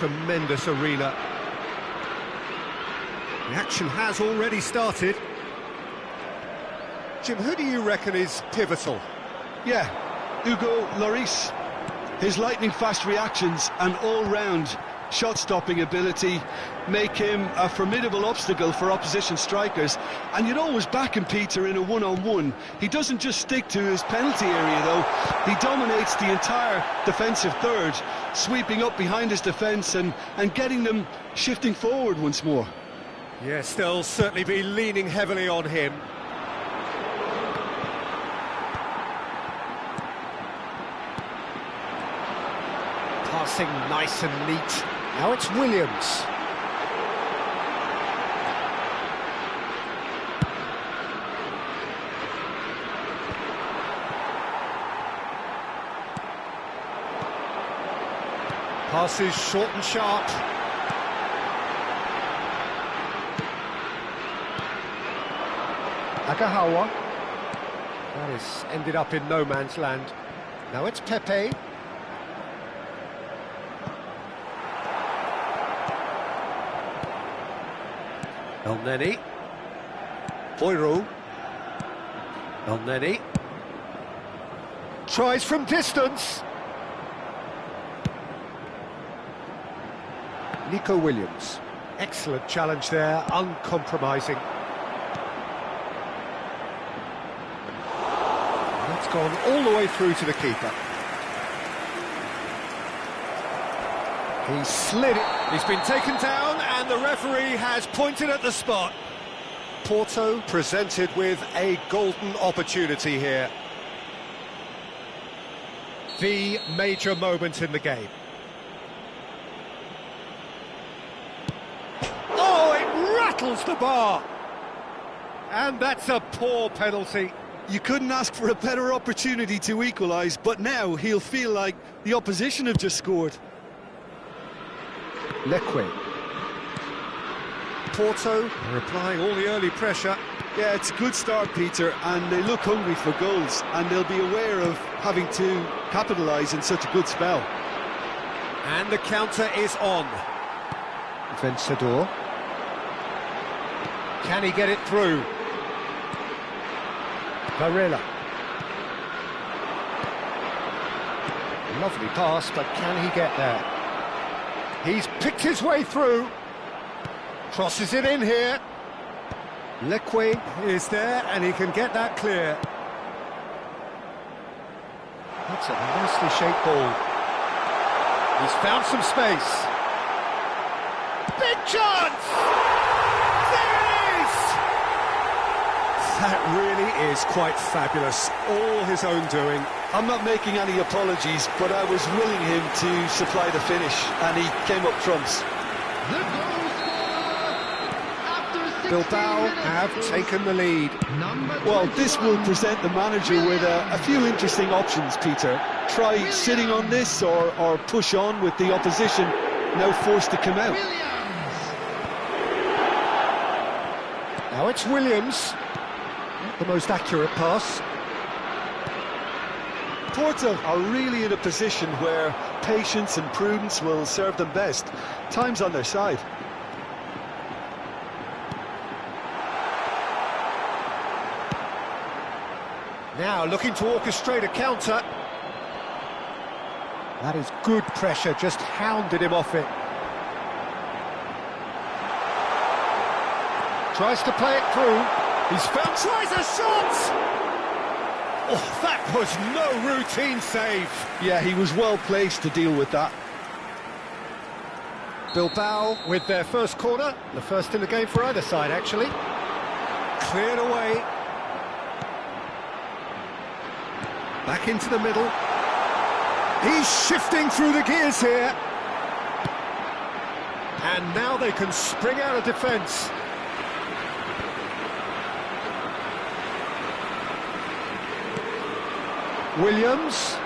Tremendous arena. The action has already started. Jim, who do you reckon is pivotal? Yeah, Hugo Lloris. His lightning-fast reactions and all-round shot-stopping ability make him a formidable obstacle for opposition strikers. And you'd always back him, Peter, in a one-on-one. He doesn't just stick to his penalty area, though. He dominates the entire defensive third, sweeping up behind his defence and getting them shifting forward once more. Yes, they'll certainly be leaning heavily on him. Passing nice and neat. Now it's Williams. Passes short and sharp. Agahawa. That is ended up in no man's land. Now it's Pepe. El Neni. Boiro. El Neni. Tries from distance. Nico Williams. Excellent challenge there, uncompromising. That's gone all the way through to the keeper. He slid it. He's been taken down and the referee has pointed at the spot. Porto presented with a golden opportunity here. The major moment in the game. Oh, it rattles the bar! And that's a poor penalty. You couldn't ask for a better opportunity to equalise, but now he'll feel like the opposition have just scored. Leque. Porto are applying all the early pressure. Yeah, it's a good start, Peter, and they look hungry for goals, and they'll be aware of having to capitalise in such a good spell. And the counter is on. Vencedor. Can he get it through? Varela. Lovely pass, but can he get there? He's picked his way through. Crosses it in here. Leque is there, and he can get that clear. That's a nicely shaped ball. He's found some space. Big chance! There it is! That really is quite fabulous. All his own doing. I'm not making any apologies, but I was willing him to supply the finish, and he came up trumps. Bilbao have taken the lead. Well, this will present the manager with a few interesting options, Peter. Try sitting on this or push on with the opposition now forced to come out. Now it's Williams. Not the most accurate pass. Porto are really in a position where patience and prudence will serve them best. Time's on their side. Now looking to orchestrate a counter. That is good pressure, just hounded him off it. Tries to play it through. He's found, tries a shot! Oh, that was no routine save. Yeah, he was well placed to deal with that. Bilbao with their first corner, the first in the game for either side, actually. Cleared away. Back into the middle. He's shifting through the gears here. And now they can spring out of defence. Williams.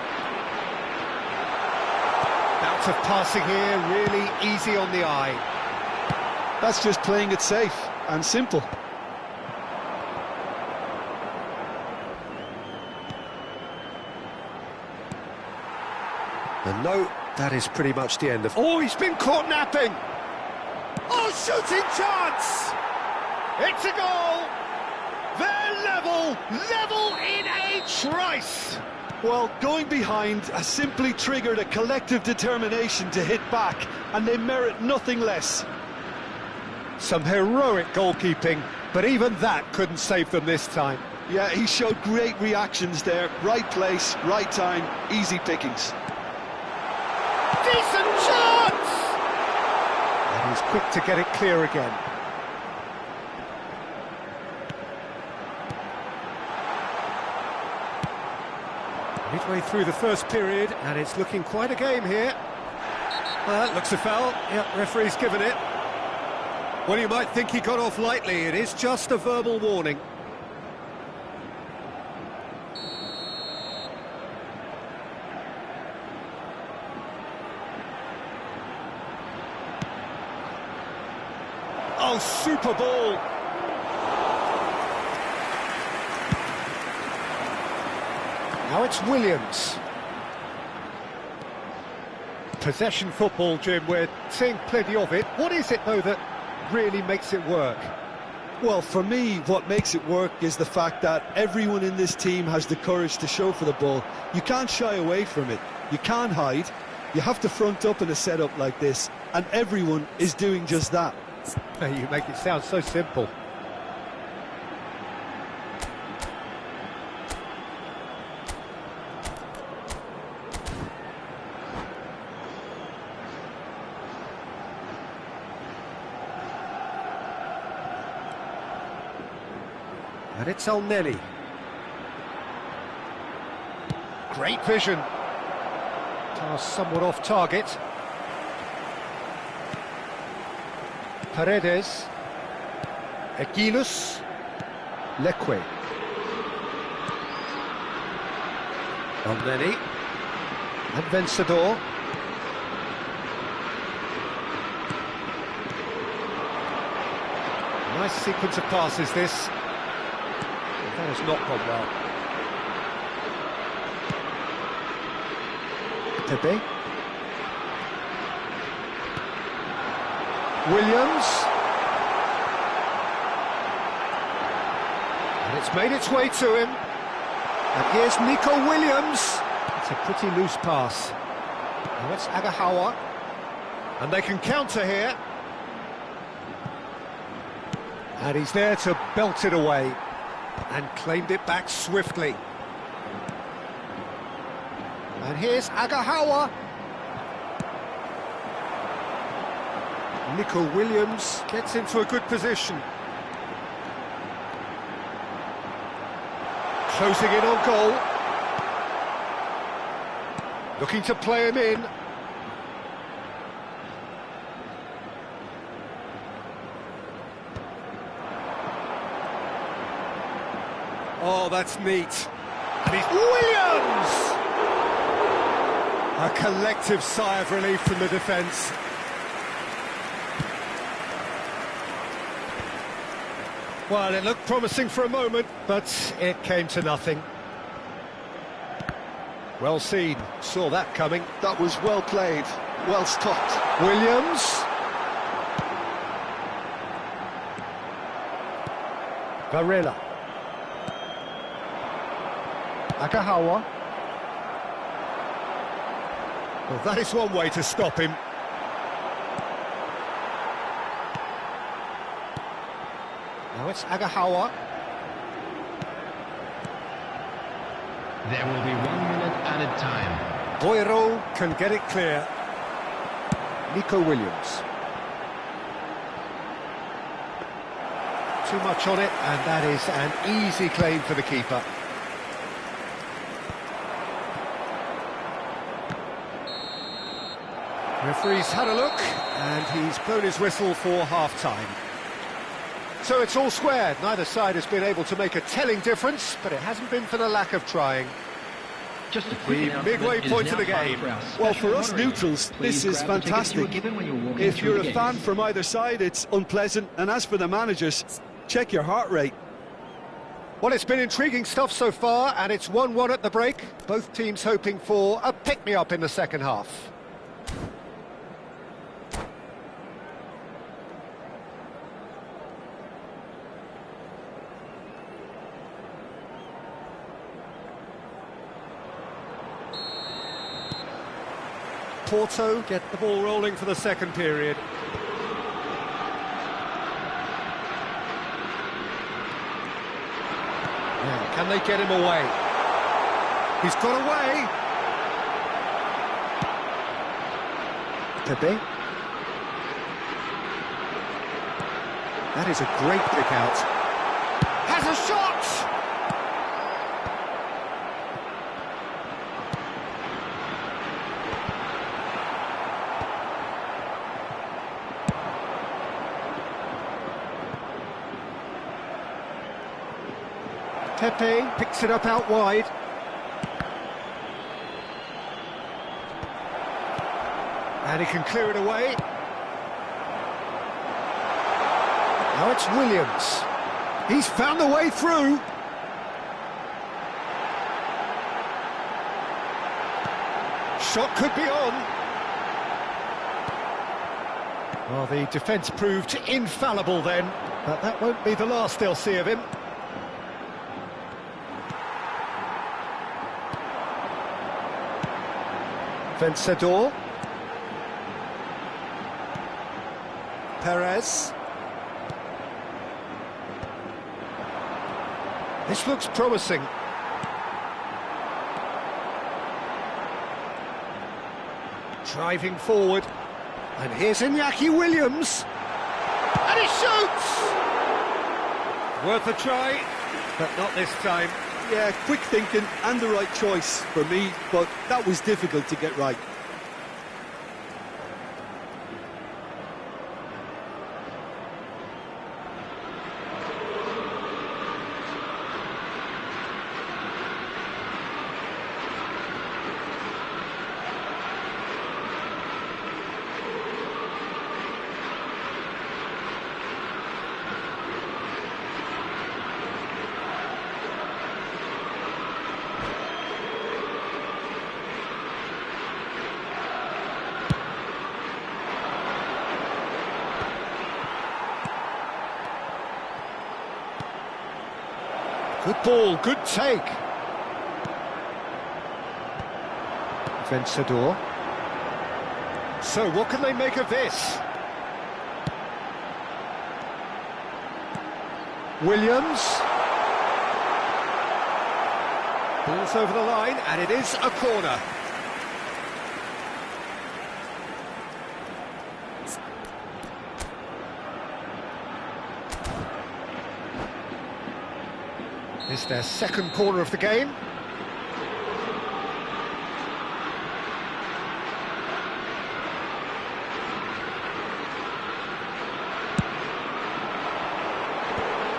Bout of passing here, really easy on the eye. That's just playing it safe and simple. And no That is pretty much the end of... Oh, he's been caught napping! Oh, shooting chance! It's a goal! They're level in a trice! Well, going behind has simply triggered a collective determination to hit back, and they merit nothing less. Some heroic goalkeeping, but even that couldn't save them this time. Yeah, he showed great reactions there. Right place, right time, easy pickings. Decent chance! And he's quick to get it clear again. Midway through the first period, and it's looking quite a game here. Well, that looks a foul. Yep, referee's given it. Well, you might think he got off lightly. It is just a verbal warning. Oh, super ball! Now it's Williams. Possession football, Jim, we're seeing plenty of it. What is it, though, that really makes it work? Well, for me, what makes it work is the fact that everyone in this team has the courage to show for the ball. You can't shy away from it. You can't hide. You have to front up in a setup like this, and everyone is doing just that. You make it sound so simple. And it's El Neni. Great vision. Pass somewhat off target. Paredes. Equilus. Leque. El Neni. And Vencedor. Nice sequence of passes, this. That has not gone well. Pepe. Williams. And it's made its way to him. And here's Nico Williams. It's a pretty loose pass. Now it's Agahawa. And they can counter here. And he's there to belt it away. And claimed it back swiftly. And here's Agahawa. Nico Williams gets into a good position. Closing in on goal. Looking to play him in. Oh, that's neat. And he's Williams! A collective sigh of relief from the defence. Well, it looked promising for a moment, but it came to nothing. Well seen, saw that coming. That was well played, well stopped. Williams. Varela. Agahawa. Well, that is one way to stop him. Now it's Agahawa. There will be 1 minute added time. Boiro can get it clear. Nico Williams. Too much on it, and that is an easy claim for the keeper. Referee's had a look, and he's blown his whistle for half-time. So it's all square. Neither side has been able to make a telling difference, but it hasn't been for the lack of trying. Just a quick The midway point of the game. Well, for us neutrals, this is fantastic. If you're a fan from either side, it's unpleasant. And as for the managers, check your heart rate. Well, it's been intriguing stuff so far, and it's 1-1 at the break. Both teams hoping for a pick-me-up in the second half. Porto get the ball rolling for the second period. Now, can they get him away? He's got away. Pepe. That is a great pick out. Has a shot! Pepe picks it up out wide. And he can clear it away. Now it's Williams. He's found the way through. Shot could be on. Well, the defence proved infallible then, but that won't be the last they'll see of him. Vencedor. Perez. This looks promising. Driving forward. And here's Iñaki Williams. And he shoots! Worth a try, but not this time. Yeah, quick thinking and the right choice for me, but that was difficult to get right. Good ball, good take. Vencedor. So what can they make of this? Williams. Ball's over the line, and it is a corner. It's their second corner of the game.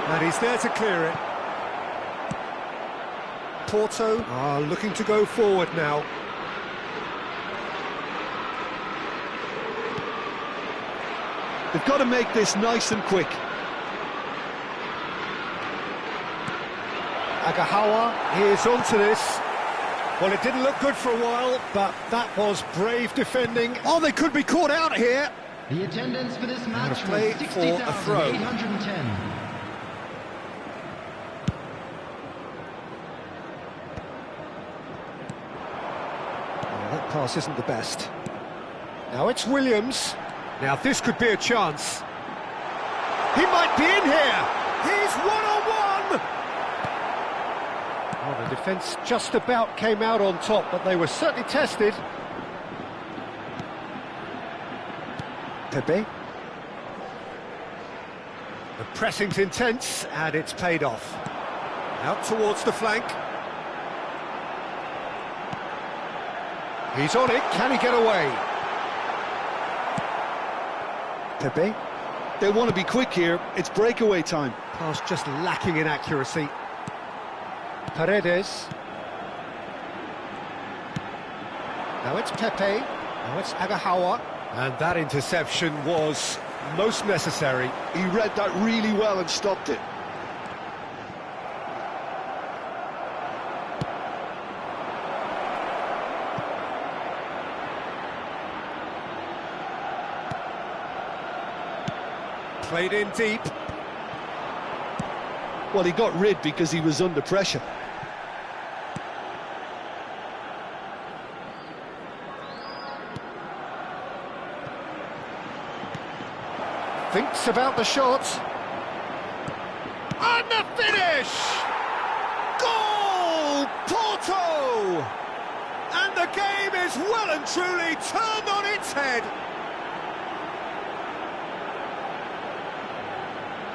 And he's there to clear it. Porto are looking to go forward now. They've got to make this nice and quick. Agahawa is onto this. Well, it didn't look good for a while, but that was brave defending. Oh, they could be caught out here. The attendance for this match play was for a throw. 60,810. Oh, that pass isn't the best. Now it's Williams. Now this could be a chance. He might be in here. He's one-on-one. Well, the defence just about came out on top, but they were certainly tested. Pepe. The pressing's intense, and it's paid off. Out towards the flank. He's on it, can he get away? Pepe. They want to be quick here, it's breakaway time. Pass just lacking in accuracy. Paredes. Now it's Pepe. Now it's Agahawa. And that interception was most necessary. He read that really well and stopped it. Played in deep. Well, he got rid because he was under pressure. Thinks about the shot. And the finish! Goal! Porto! And the game is well and truly turned on its head.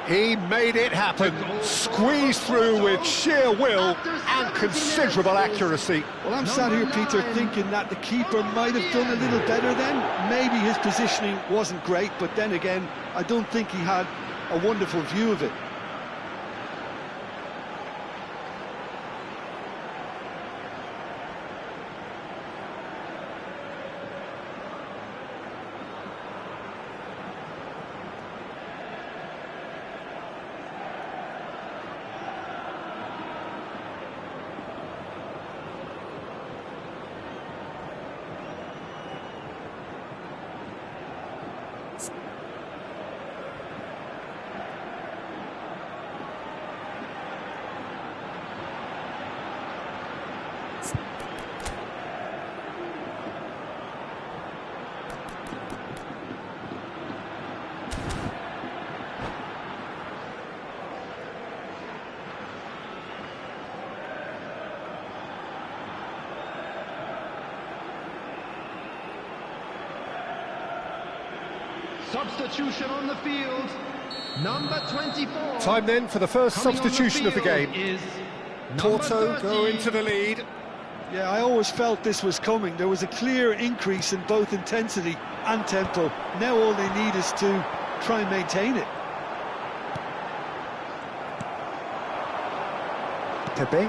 He made it happen, squeezed through with sheer will and considerable accuracy. Well, I'm sat here, Peter, thinking that the keeper might have done a little better then. Maybe his positioning wasn't great, but then again, I don't think he had a wonderful view of it. Substitution on the field, number 24. Time then for the first substitution of the game. Is Porto go into the lead. Yeah, I always felt this was coming. There was a clear increase in both intensity and tempo. Now all they need is to try and maintain it. Pepe.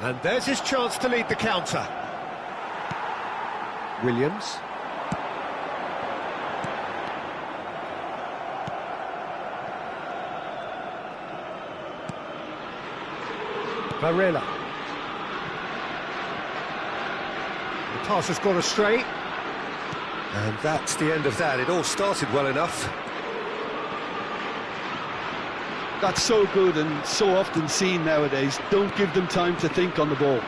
And there's his chance to lead the counter. Williams. Varela. The pass has gone astray. And that's the end of that. It all started well enough. That's so good and so often seen nowadays. Don't give them time to think on the ball.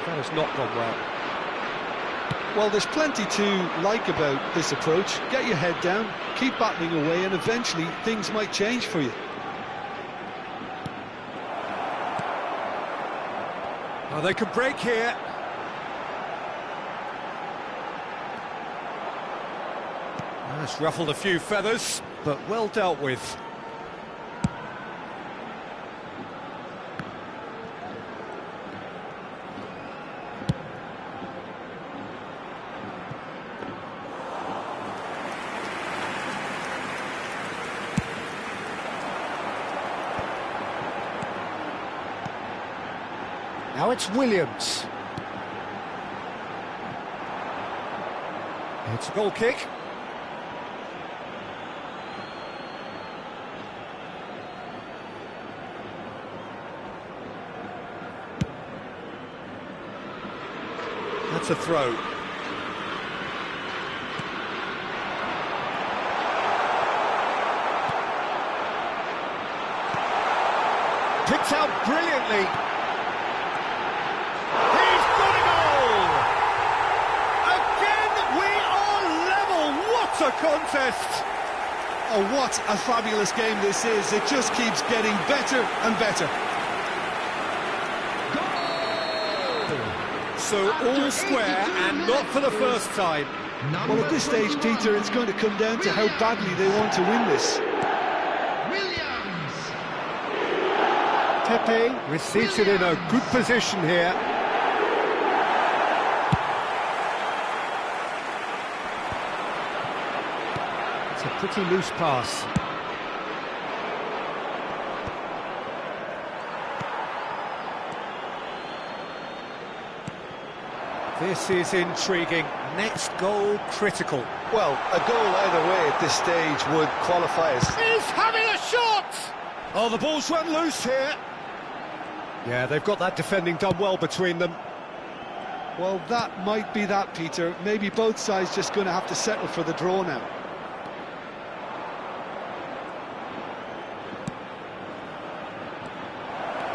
That has not gone well. Well, there's plenty to like about this approach. Get your head down, keep battling away, and eventually things might change for you. Oh, they can break here. That's ruffled a few feathers, but well dealt with. Now it's Williams. It's a goal kick. That's a throw. Picked out brilliantly. He's got a goal! Again, we are level. What a contest! Oh, what a fabulous game this is. It just keeps getting better and better. So all square and not for the first time. Well, at this stage, Peter, it's going to come down to how badly they want to win this. Williams. Pepe receives it in a good position here. It's a pretty loose pass. This is intriguing. Next goal critical. Well, a goal either way at this stage would qualify as... He's having a shot! Oh, the ball's run loose here. Yeah, they've got that defending done well between them. Well, that might be that, Peter. Maybe both sides just going to have to settle for the draw now.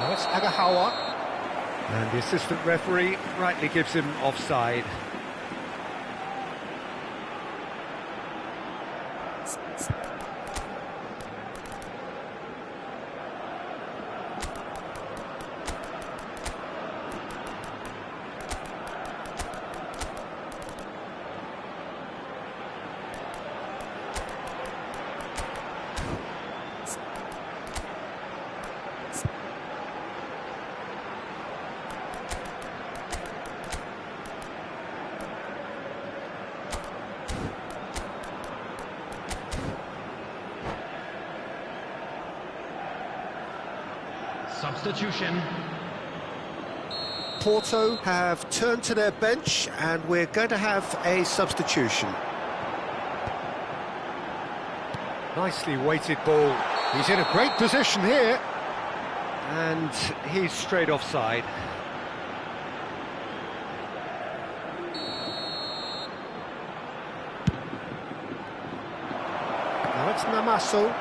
Now it's Agahawa. And the assistant referee rightly gives him offside. substitution. Porto have turned to their bench and we're going to have a substitution. Nicely weighted ball. He's in a great position here. And he's straight offside. Now it's Namaso.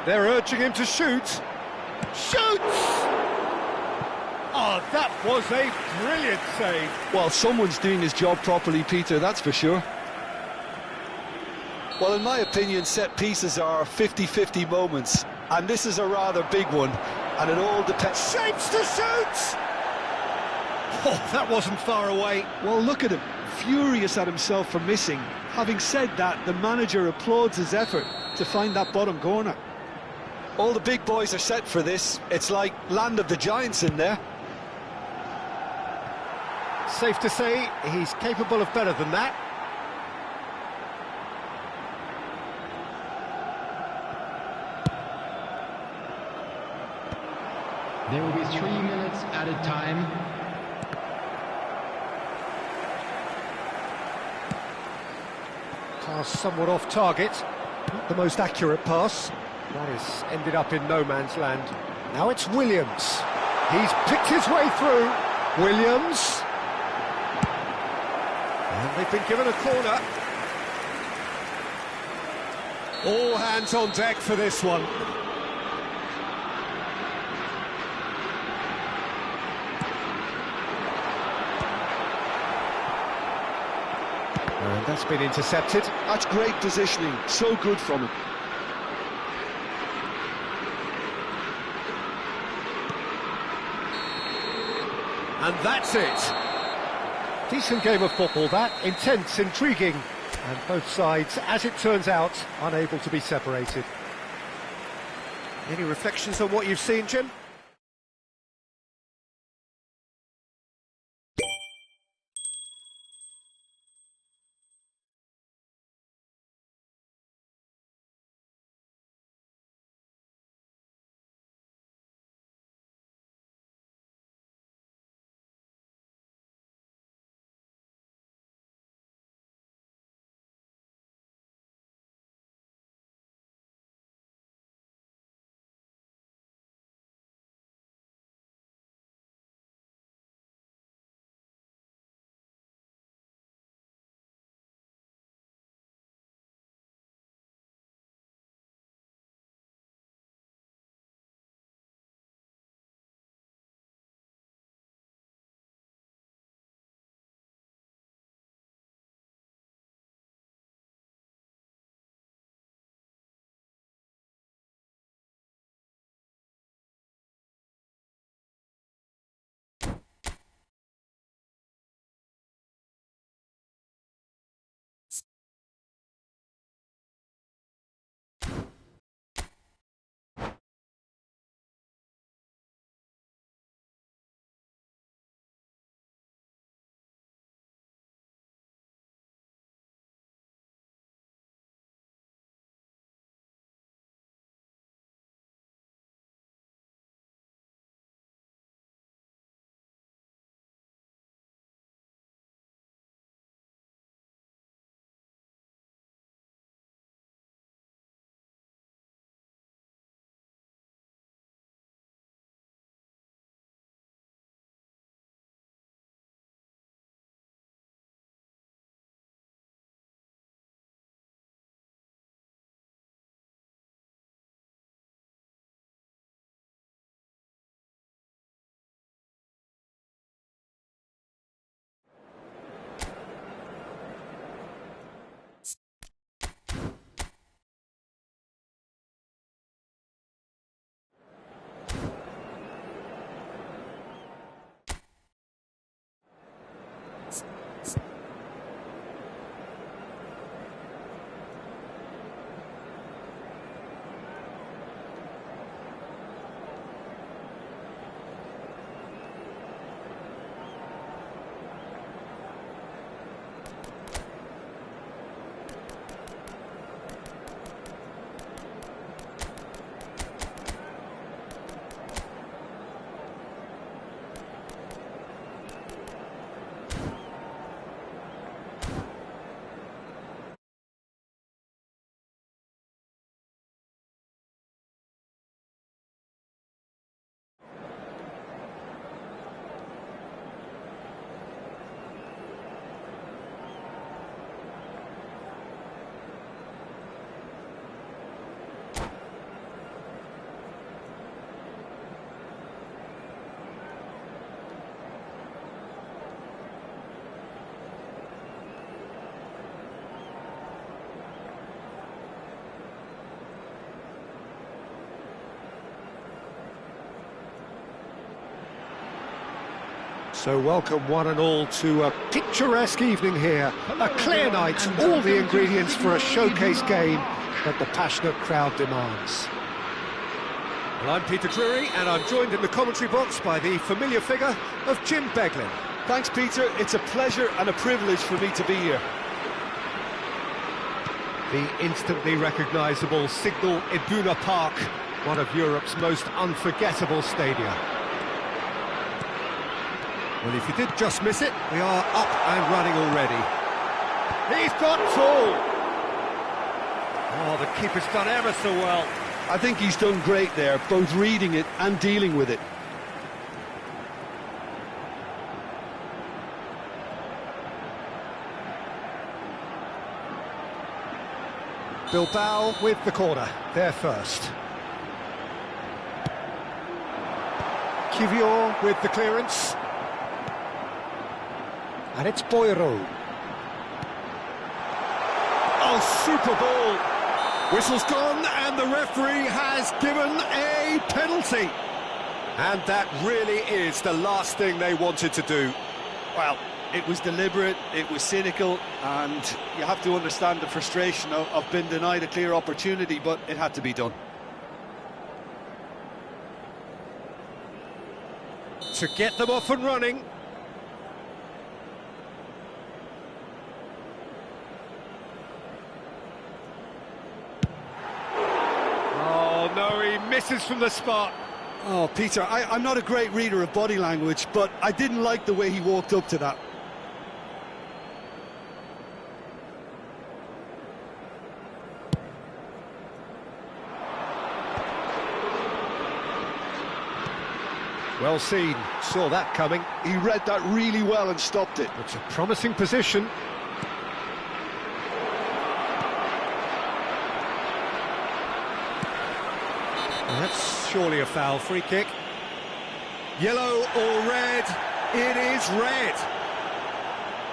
They're urging him to shoot. Shoots! Oh, that was a brilliant save. Well, someone's doing his job properly, Peter, that's for sure. Well, in my opinion, set pieces are 50-50 moments, and this is a rather big one, and it all depends. Shapes to shoot! Oh, that wasn't far away. Well, look at him, furious at himself for missing. Having said that, the manager applauds his effort to find that bottom corner. All the big boys are set for this. It's like land of the giants in there. Safe to say, he's capable of better than that. There will be 3 minutes added time. Pass somewhat off target. Not the most accurate pass. That has ended up in no man's land. Now it's Williams. He's picked his way through. Williams. And they've been given a corner. All hands on deck for this one. And that's been intercepted. That's great positioning, so good from him. And that's it. Decent game of football, that. Intense, intriguing. And both sides, as it turns out, unable to be separated. Any reflections on what you've seen, Jim? So welcome one and all to a picturesque evening here. A clear night, all the ingredients for a showcase game that the passionate crowd demands. Well, I'm Peter Drury, and I'm joined in the commentary box by the familiar figure of Jim Beglin. Thanks, Peter. It's a pleasure and a privilege for me to be here. The instantly recognisable Signal Iduna Park, one of Europe's most unforgettable stadia. Well, if you did just miss it, we are up and running already. He's got full! Oh, the keeper's done ever so well. I think he's done great there, both reading it and dealing with it. Bilbao with the corner, there first. Kivior with the clearance. And it's Boiro. Oh, super ball! Whistle's gone, and the referee has given a penalty. And that really is the last thing they wanted to do. Well, it was deliberate, it was cynical, and you have to understand the frustration of being denied a clear opportunity, but it had to be done. To get them off and running. Oh no, he misses from the spot. Oh, Peter, I'm not a great reader of body language, but I didn't like the way he walked up to that. Well seen, saw that coming. He read that really well and stopped it. It's a promising position. That's surely a foul, free kick. Yellow or red? It is red.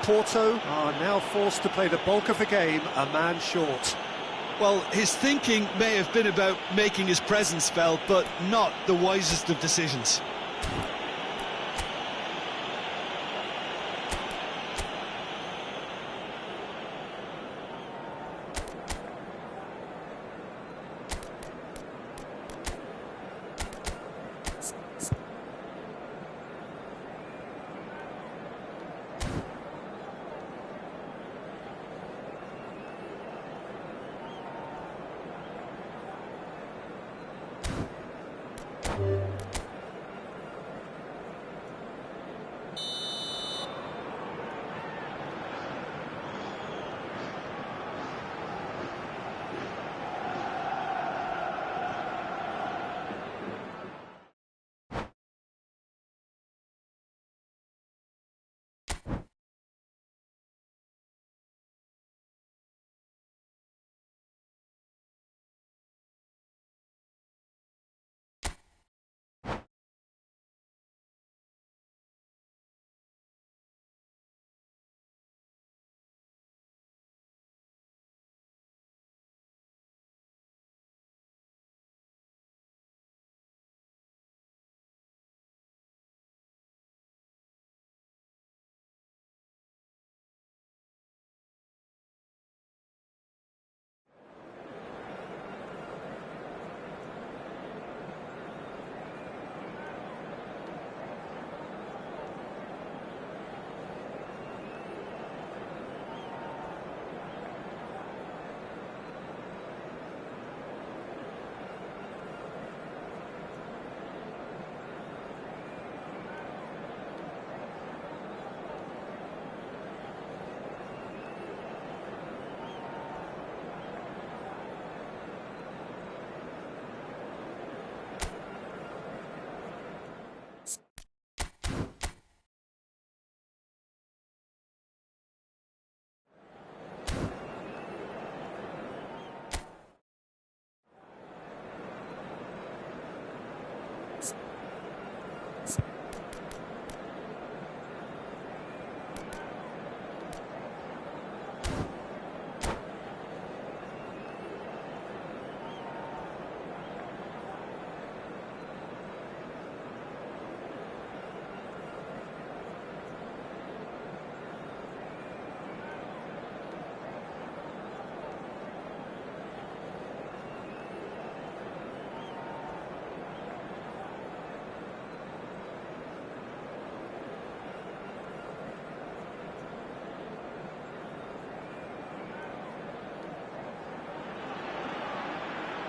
Porto are now forced to play the bulk of the game a man short. Well, his thinking may have been about making his presence felt, but not the wisest of decisions.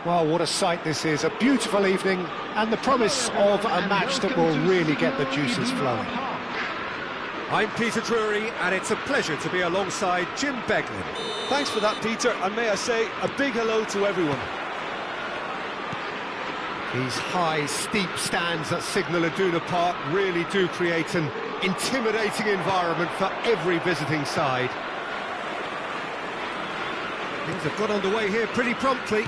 Well, what a sight this is, a beautiful evening, and the promise of a match that will really get the juices flowing. I'm Peter Drury, and it's a pleasure to be alongside Jim Beglin. Thanks for that, Peter, and may I say a big hello to everyone. These high, steep stands at Signal Iduna Park really do create an intimidating environment for every visiting side. Things have got underway here pretty promptly.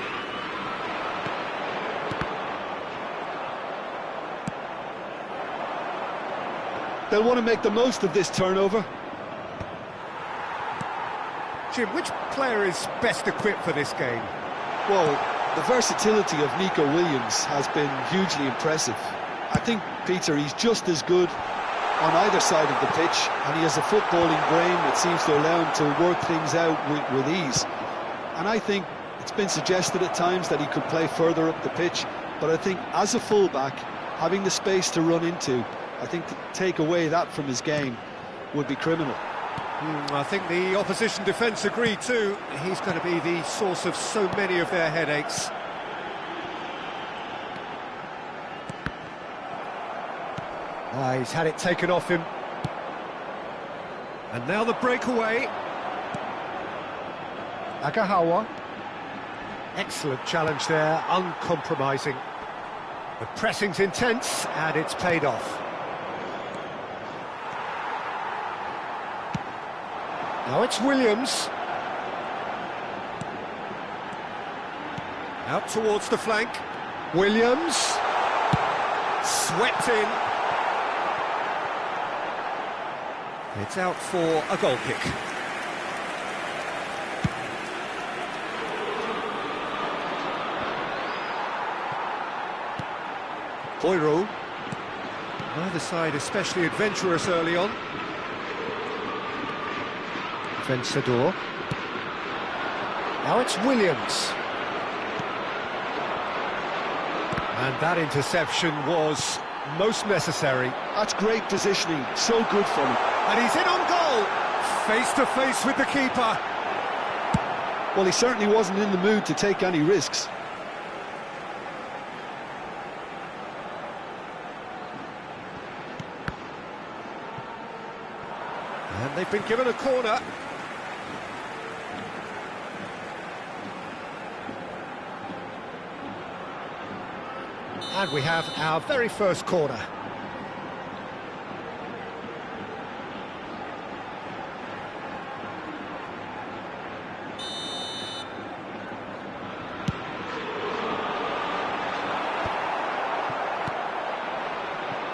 They'll want to make the most of this turnover. Jim, which player is best equipped for this game? Well, the versatility of Nico Williams has been hugely impressive. I think, Peter, he's just as good on either side of the pitch, and he has a footballing brain that seems to allow him to work things out with ease. And I think it's been suggested at times that he could play further up the pitch, but I think as a fullback, having the space to run into, I think to take away that from his game would be criminal. I think the opposition defence agree too. He's going to be the source of so many of their headaches. He's had it taken off him. And now the breakaway. Agahawa. Excellent challenge there, uncompromising. The pressing's intense, and it's paid off. Now it's Williams. Out towards the flank. Williams. Swept in. It's out for a goal kick. Boiro. Neither side especially adventurous early on. Vencedor. Now it's Williams. And that interception was most necessary. That's great positioning, so good for him. And he's in on goal, face to face with the keeper. Well, he certainly wasn't in the mood to take any risks. And they've been given a corner. And we have our very first corner.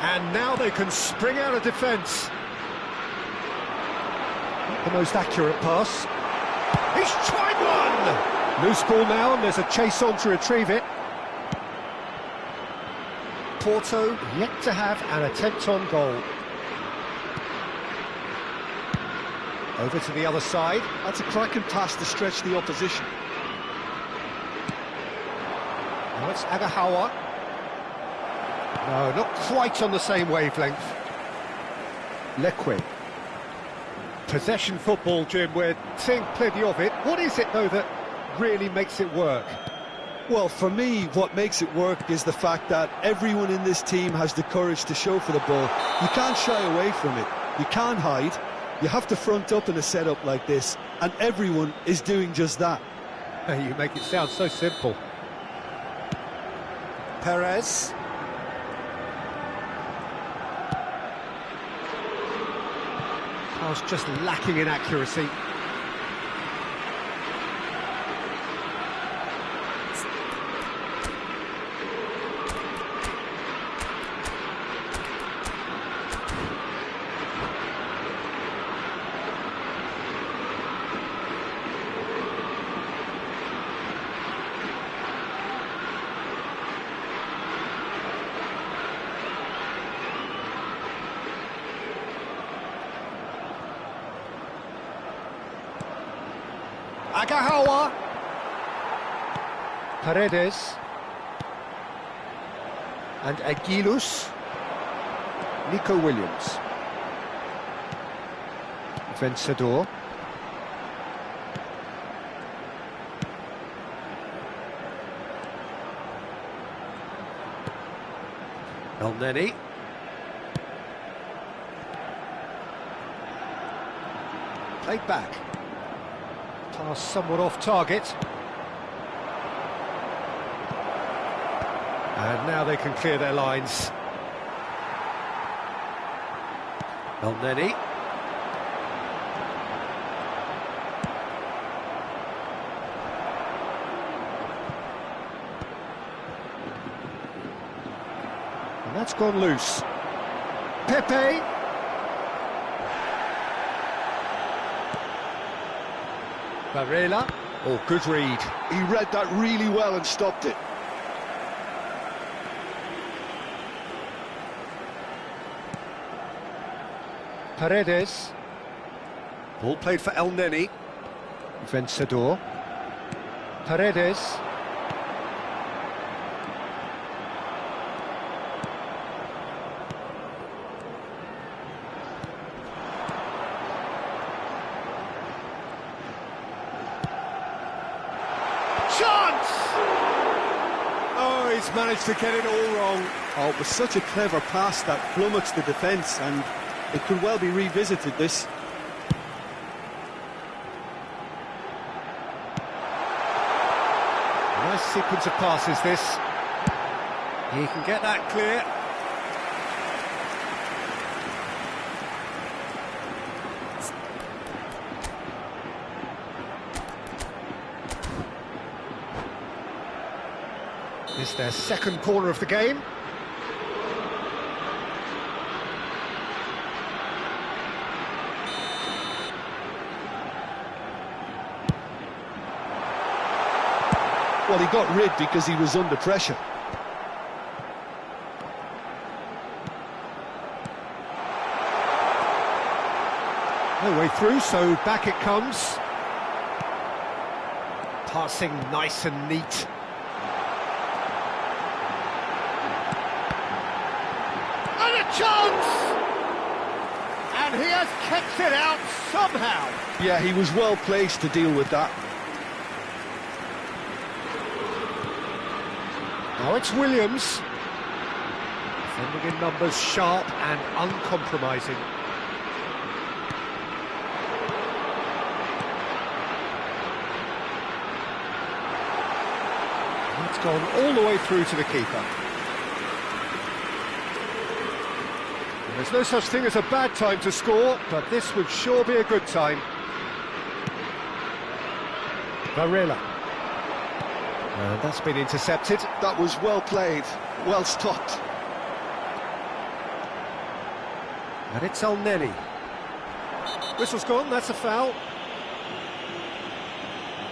And now they can spring out of defence. Not the most accurate pass. He's tried one! Loose ball now, and there's a chase on to retrieve it. Porto yet to have an attempt on goal. Over to the other side. That's a cracking pass to stretch the opposition. Now it's Agahawa. No, not quite on the same wavelength. Leque. Possession football, Jim, we're seeing plenty of it. What is it, though, that really makes it work? Well, for me, what makes it work is the fact that everyone in this team has the courage to show for the ball. You can't shy away from it. You can't hide. You have to front up in a setup like this, and everyone is doing just that. You make it sound so simple. Perez. Pass just lacking in accuracy. Agahawa. Paredes. And Aguiluz. Nico Williams. Vencedor. Elneny. Played back. Pass somewhat off target. And now they can clear their lines. Elneny. And that's gone loose. Pepe. Varela. Oh, good read. He read that really well and stopped it. Paredes. Ball played for Elneny. Vencedor. Paredes. Chance! Oh, he's managed to get it all wrong. Oh, it was such a clever pass that flummoxed the defence, and it could well be revisited, this. Nice sequence of passes, this. He can get that clear. This is their second corner of the game. Well, he got rid because he was under pressure. No way through, so back it comes. Passing nice and neat. And a chance! And he has kept it out somehow. Yeah, he was well placed to deal with that. Now it's Williams. Defending in numbers, sharp and uncompromising. It's gone all the way through to the keeper. And there's no such thing as a bad time to score, but this would sure be a good time. Varela. And that's been intercepted. That was well played, well stopped. And it's Elneny. Whistle's gone, that's a foul.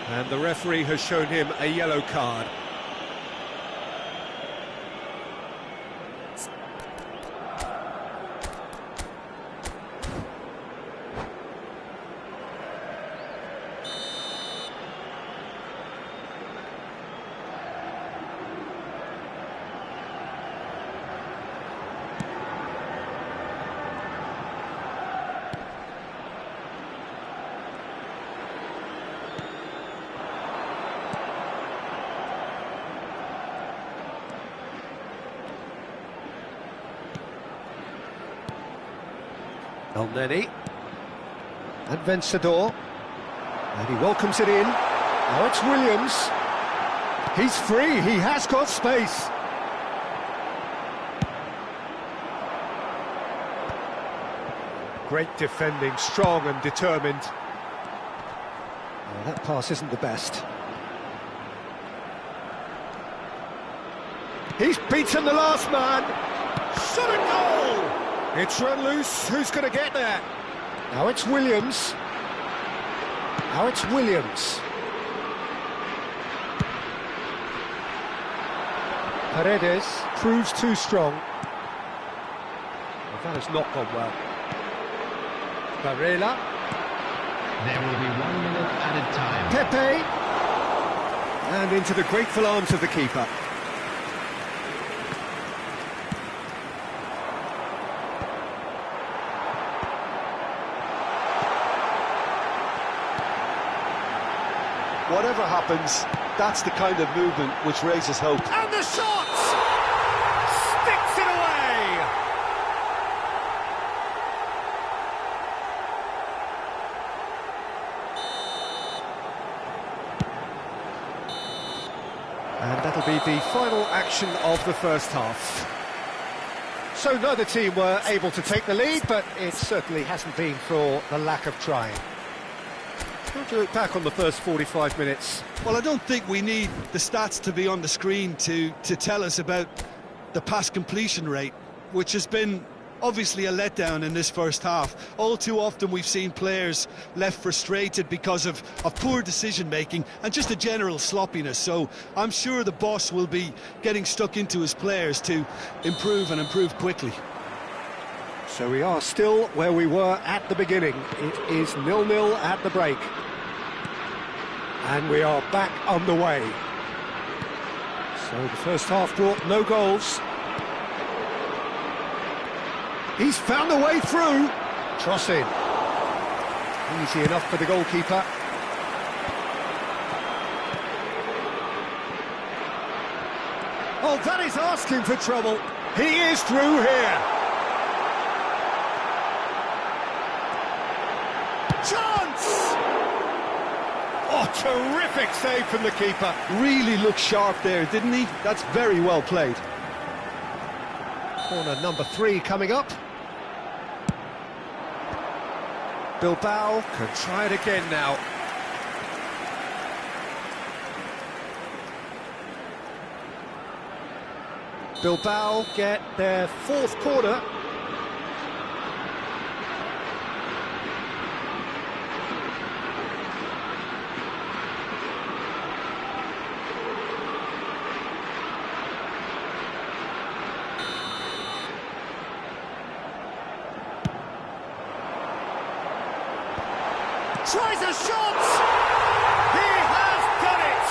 And the referee has shown him a yellow card. Elneny. And Vencedor. And he welcomes it in. Now it's Williams. He's free, he has got space. Great defending, strong and determined. Oh, that pass isn't the best. He's beaten the last man. Shot a goal! It's run loose, who's going to get there? Now it's Williams. Now it's Williams. Paredes proves too strong. Well, that has not gone well. Varela. There will be 1 minute added time. Pepe. And into the grateful arms of the keeper. Whatever happens, that's the kind of movement which raises hope. And the shot! Sticks it away! be the final action of the first half. So neither team were able to take the lead, but it certainly hasn't been for the lack of trying. How do you look back on the first 45 minutes? Well, I don't think we need the stats to be on the screen to tell us about the pass completion rate, which has been obviously a letdown in this first half. All too often we've seen players left frustrated because of poor decision-making and just a general sloppiness. So I'm sure the boss will be getting stuck into his players to improve and improve quickly. So we are still where we were at the beginning. It is 0-0 at the break. And we are back underway. So the first half brought no goals. He's found a way through. Cross in. Easy enough for the goalkeeper. Oh, that is asking for trouble. He is through here. Chance! Oh, terrific save from the keeper. Really looked sharp there, didn't he? That's very well played. Corner number 3 coming up. Bilbao can try it again now. Bilbao get their 4th corner. Tries a shot! He has done it!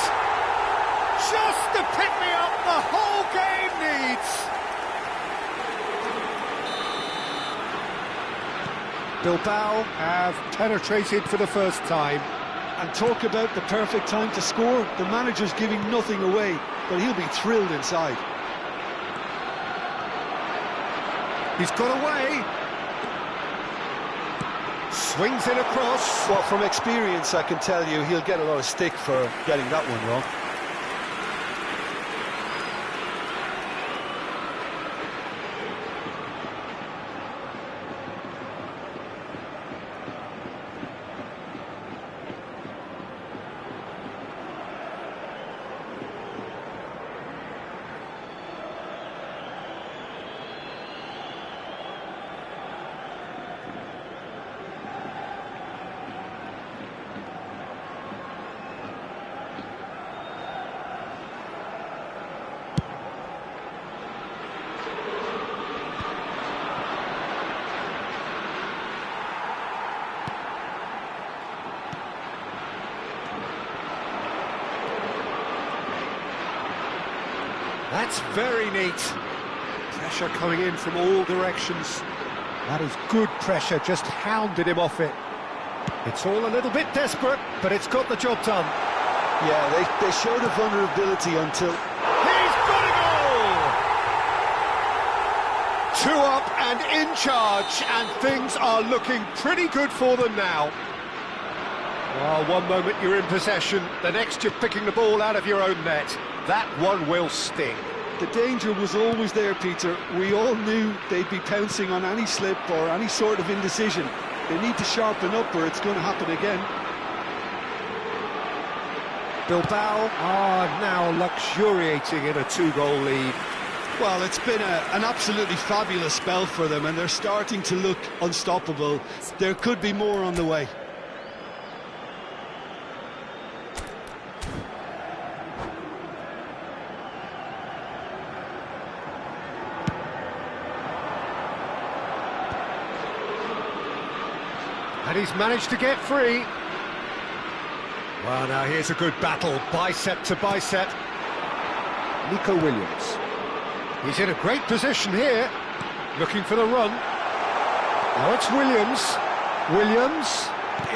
Just the pick-me-up the whole game needs! Bilbao have penetrated for the first time. And talk about the perfect time to score. The manager's giving nothing away, but he'll be thrilled inside. He's got away. Swings it across. Well, from experience, I can tell you he'll get a lot of stick for getting that one wrong. That's very neat. Pressure coming in from all directions. That is good pressure, just hounded him off it. It's all a little bit desperate, but it's got the job done. Yeah, they showed a vulnerability until... He's got a goal! 2 up and in charge, and things are looking pretty good for them now. Well, one moment you're in possession, the next you're picking the ball out of your own net. That one will sting. The danger was always there, Peter. We all knew they'd be pouncing on any slip or any sort of indecision. They need to sharpen up or it's going to happen again. Bilbao are now luxuriating in a 2-goal lead. Well, it's been an absolutely fabulous spell for them and they're starting to look unstoppable. There could be more on the way. And he's managed to get free. Well, now here's a good battle, bicep to bicep. Nico Williams. He's in a great position here, looking for the run. Now it's Williams. Williams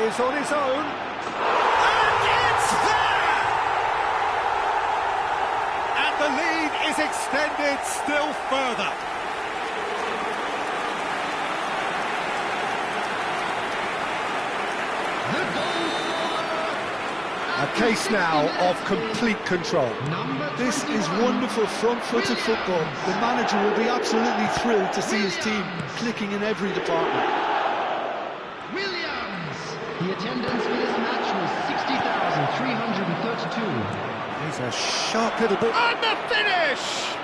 is on his own. And it's there! And the lead is extended still further. A case now of complete control. This is wonderful front-footed football. The manager will be absolutely thrilled to see his team clicking in every department. Williams! The attendance for this match was 60,332. He's a sharp little ball. And the finish!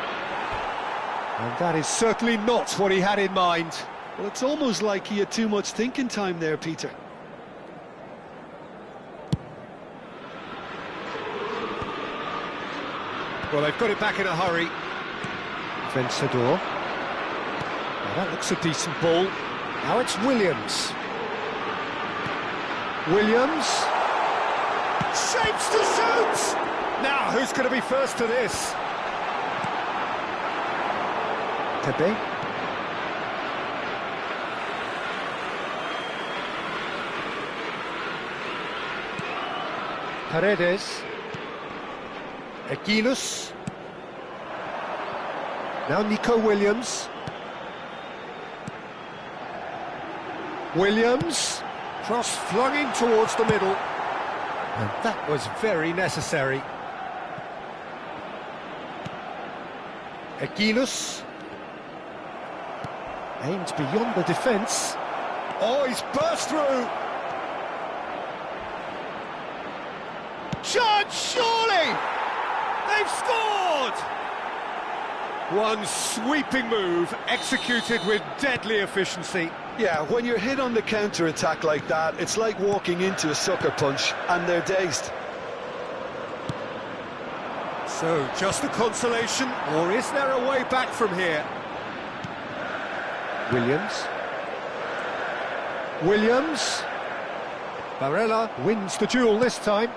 And that is certainly not what he had in mind. Well, it's almost like he had too much thinking time there, Peter. Well, they've got it back in a hurry. Vencedor. Now that looks a decent ball. Now it's Williams. Williams. Shapes to shoot! Now, who's going to be first to this? Pepe. Paredes. Aguiluz. Now Nico Williams. Williams. Cross flung in towards the middle. And that was very necessary. Aguiluz. Aimed beyond the defence. Oh, he's burst through. Chance, surely! They've scored! One sweeping move, executed with deadly efficiency. Yeah, when you're hit on the counter-attack like that, it's like walking into a sucker punch, and they're dazed. So, just a consolation, or is there a way back from here? Williams. Williams. Barella wins the duel this time.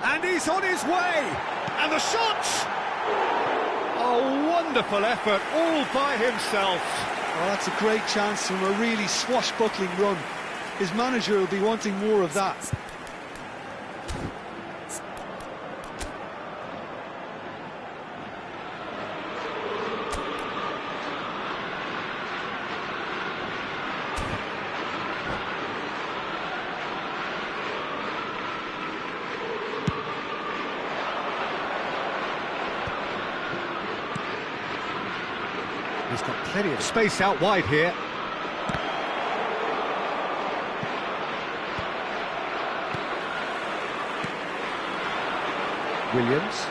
And he's on his way! And the shot! A wonderful effort, all by himself. Oh, that's a great chance from a really swashbuckling run. His manager will be wanting more of that. He's got plenty of space out wide here. Williams.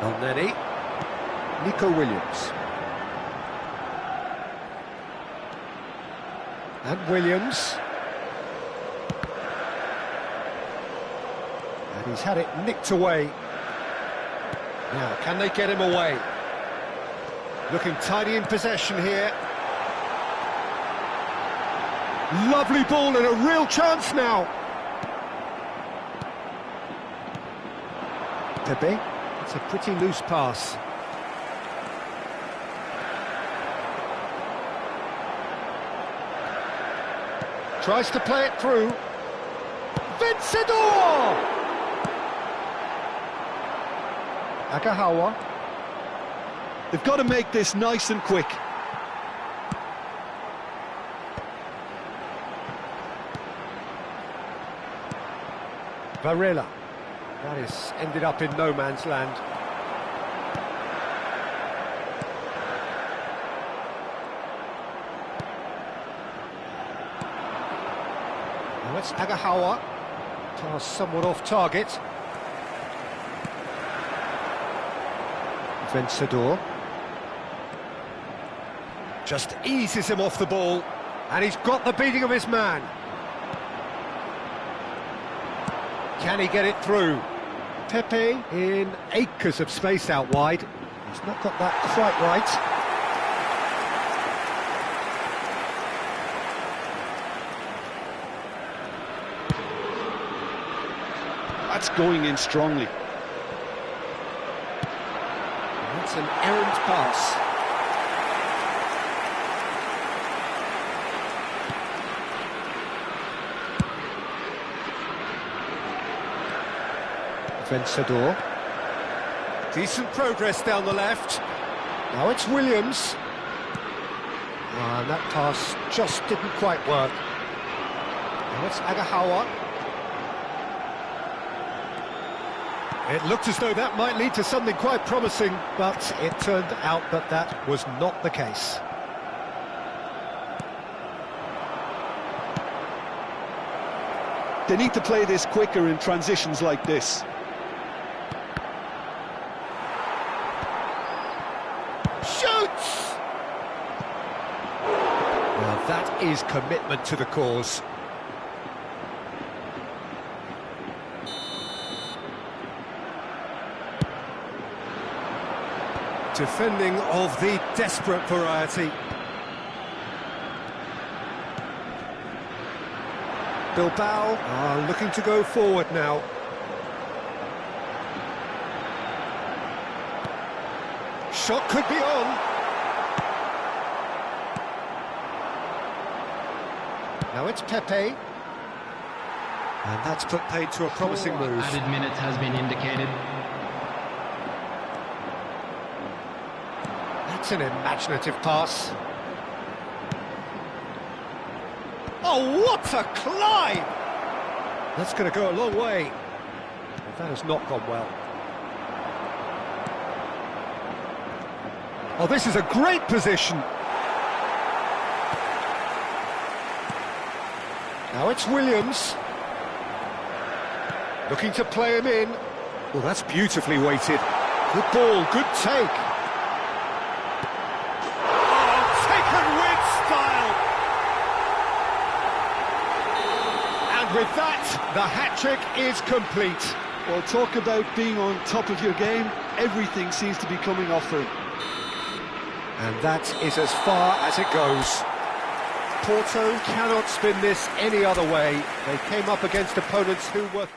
Elneny. Nico Williams. And Williams. And he's had it nicked away. Now, can they get him away? Looking tidy in possession here. Lovely ball and a real chance now. Pepe. It's a pretty loose pass. Tries to play it through. Vencedor! Agahawa. They've got to make this nice and quick. Varela. That is ended up in no man's land. Now it's Agahawa. Pass somewhat off target. Vencedor. Just eases him off the ball. And he's got the beating of his man. Can he get it through? Pepe in acres of space out wide. He's not got that quite right. That's going in strongly. That's an errant pass. Vencedor. Decent progress down the left. Now it's Williams. And that pass just didn't quite work. Now it's Agahawa. It looked as though that might lead to something quite promising, but it turned out that that was not the case. They need to play this quicker in transitions like this. Shoots! Well, that is commitment to the cause. Defending of the desperate variety. Bilbao are looking to go forward now. Shot could be on. Now it's Pepe. And that's put paid to a promising move. Added minutes has been indicated. That's an imaginative pass. Oh, what a climb! That's going to go a long way. But that has not gone well. Oh, this is a great position. Now it's Williams. Looking to play him in. Well, that's beautifully weighted. Good ball, good take. Oh, taken with style. And with that, the hat-trick is complete. Well, talk about being on top of your game. Everything seems to be coming off for him. And that is as far as it goes. Porto cannot spin this any other way. They came up against opponents who were...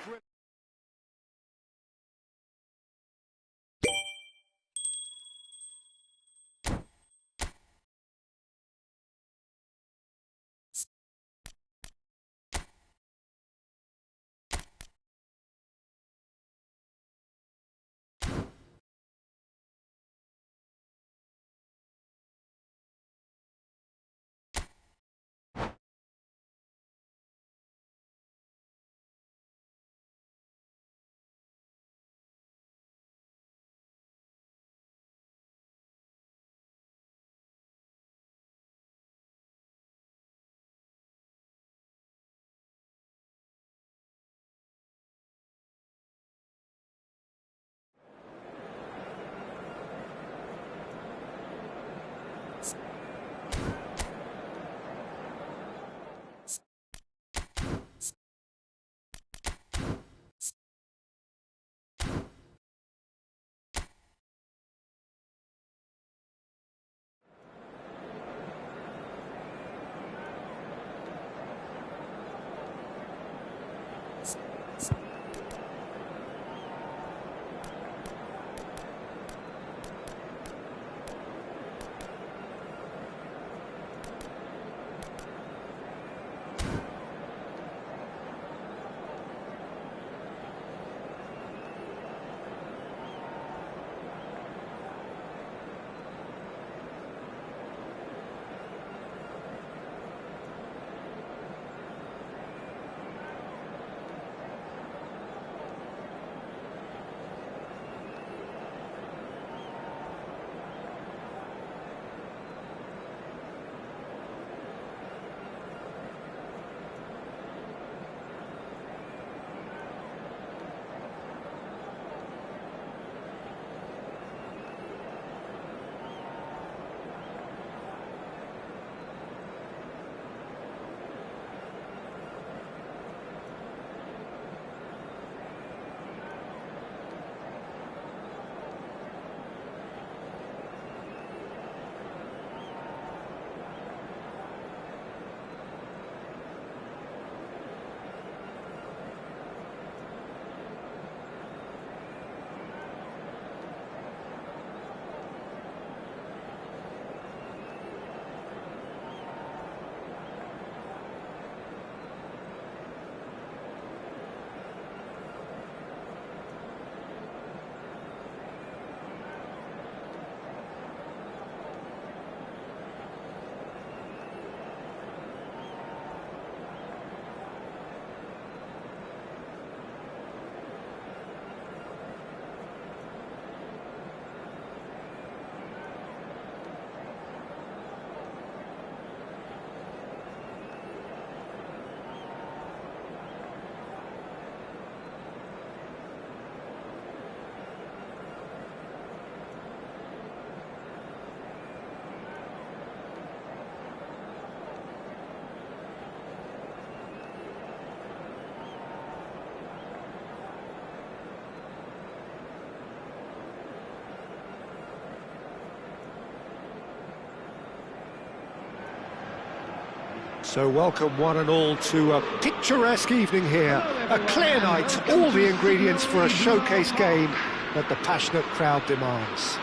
So welcome one and all to a picturesque evening here. A clear night, all the ingredients for a showcase game that the passionate crowd demands.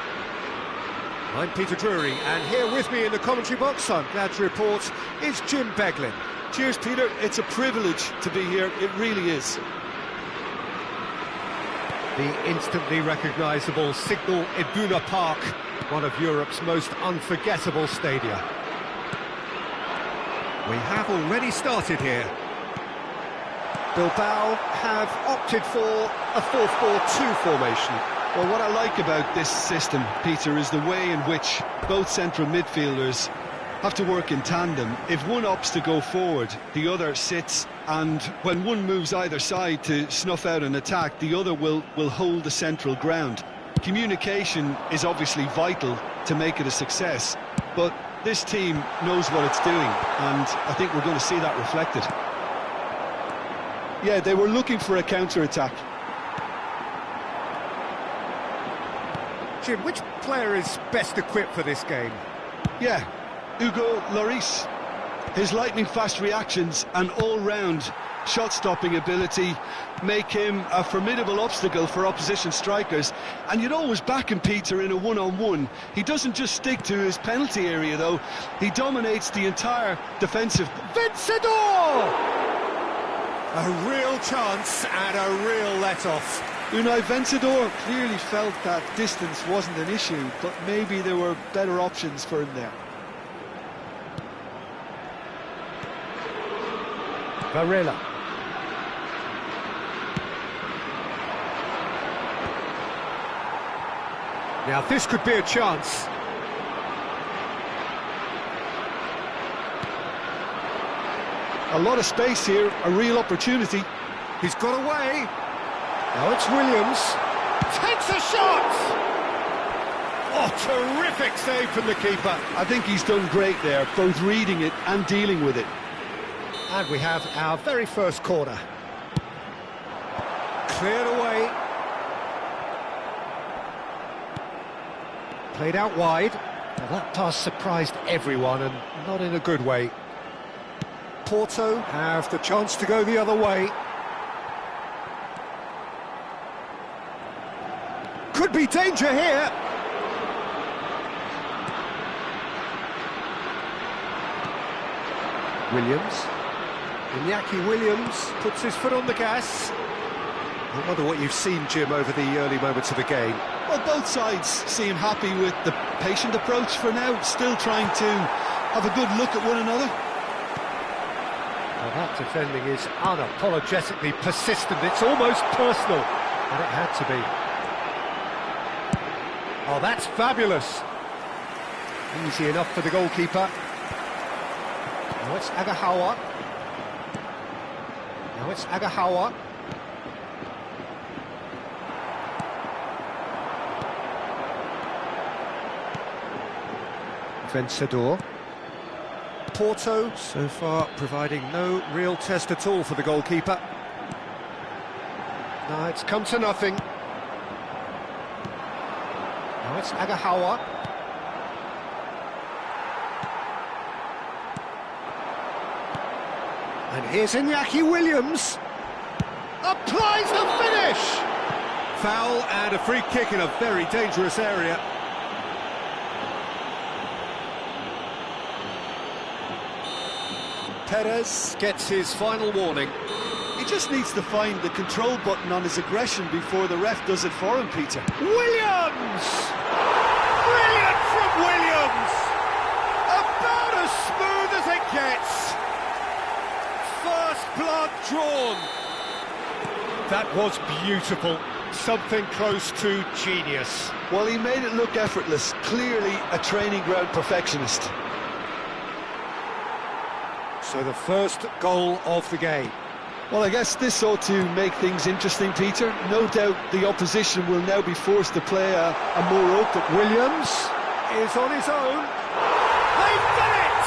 I'm Peter Drury, and here with me in the commentary box, I'm glad to report, is Jim Beglin. Cheers, Peter. It's a privilege to be here. It really is. The instantly recognisable Signal Iduna Park, one of Europe's most unforgettable stadia. We have already started here. Bilbao have opted for a 4-4-2 formation. Well, what I like about this system, Peter, is the way in which both central midfielders have to work in tandem. If one opts to go forward, the other sits, and when one moves either side to snuff out an attack, the other will hold the central ground. Communication is obviously vital to make it a success, but this team knows what it's doing, and I think we're going to see that reflected. Yeah, they were looking for a counter-attack. Jim, which player is best equipped for this game? Yeah, Hugo Lloris. His lightning-fast reactions and all-round shot-stopping ability make him a formidable obstacle for opposition strikers. And you'd always back him, Peter, in a one-on-one. He doesn't just stick to his penalty area, though. He dominates the entire defensive... Vencedor! A real chance and a real let-off. Unai Vencedor clearly felt that distance wasn't an issue, but maybe there were better options for him there. Varela. Now this could be a chance. A lot of space here, a real opportunity. He's got away. Now it's Williams. Takes a shot! Oh, terrific save from the keeper. I think he's done great there, both reading it and dealing with it. And we have our very first corner. Cleared away. Played out wide. Well, that pass surprised everyone, and not in a good way. Porto have the chance to go the other way. Could be danger here. Williams. Iñaki Williams puts his foot on the gas. I wonder what you've seen, Jim, over the early moments of the game. Well, both sides seem happy with the patient approach for now, still trying to have a good look at one another. Well, that defending is unapologetically persistent. It's almost personal, and it had to be. Oh, that's fabulous. Easy enough for the goalkeeper. Now it's Agahawa. Now it's Agahawa. Vencedor. Porto, so far, providing no real test at all for the goalkeeper. Now it's come to nothing. Now it's Agahawa. And here's Iñaki Williams. Applies the finish! Foul and a free kick in a very dangerous area. Perez gets his final warning. He just needs to find the control button on his aggression before the ref does it for him, Peter. Williams! Brilliant from Williams! About as smooth as it gets. First blood drawn. That was beautiful. Something close to genius. Well, he made it look effortless. Clearly a training ground perfectionist. So the first goal of the game. Well, I guess this ought to make things interesting, Peter. No doubt the opposition will now be forced to play a more open... Williams is on his own. They've done it!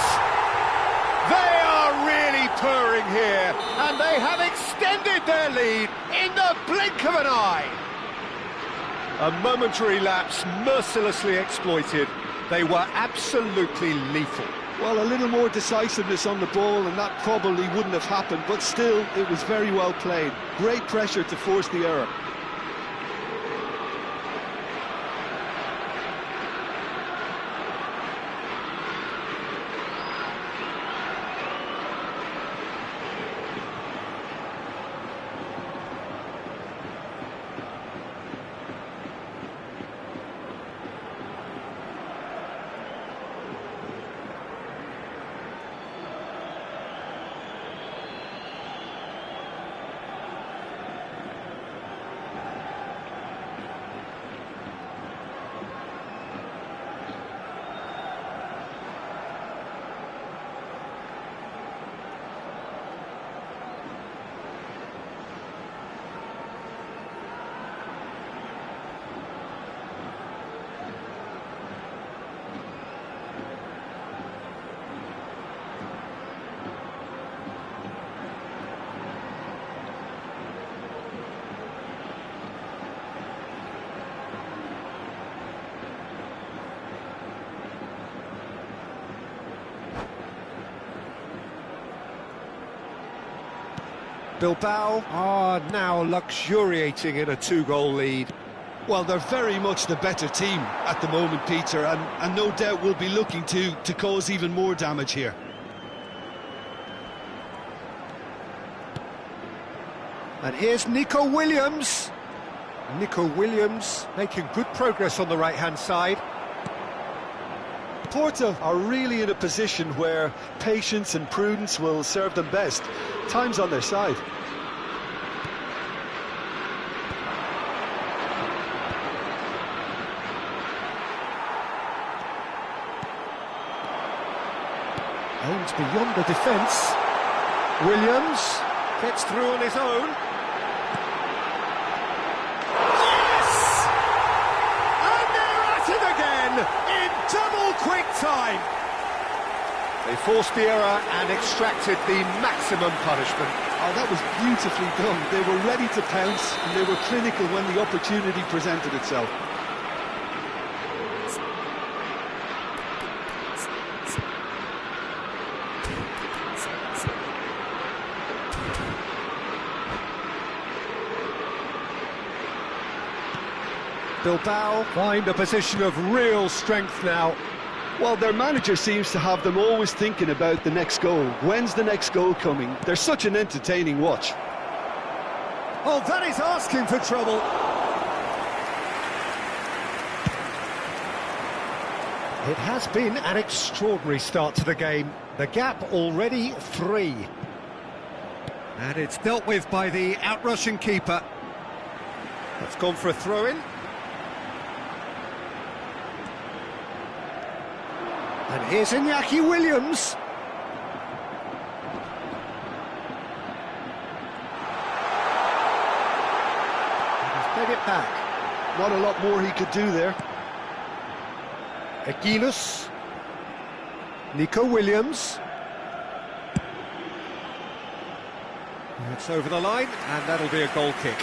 They are really purring here, and they have extended their lead in the blink of an eye. A momentary lapse mercilessly exploited. They were absolutely lethal. Well, a little more decisiveness on the ball and that probably wouldn't have happened, but still, it was very well played. Great pressure to force the error. Bilbao are now luxuriating in a two-goal lead. Well, they're very much the better team at the moment, Peter, and no doubt will be looking to cause even more damage here. And here's Nico Williams. Nico Williams making good progress on the right-hand side. Porto are really in a position where patience and prudence will serve them best. Time's on their side. Aims beyond the defence. Williams gets through on his own. Yes! And they're at it again in double quick time. They forced the error and extracted the maximum punishment. Oh, that was beautifully done. They were ready to pounce and they were clinical when the opportunity presented itself. Bilbao find a position of real strength now. Well, their manager seems to have them always thinking about the next goal. When's the next goal coming? They're such an entertaining watch. Oh, that is asking for trouble. It has been an extraordinary start to the game. The gap already 3. And it's dealt with by the out-rushing keeper. That's gone for a throw-in. And here's Iñaki Williams. He's played it back. Not a lot more he could do there. Aguiluz. Nico Williams. It's over the line, and that'll be a goal kick.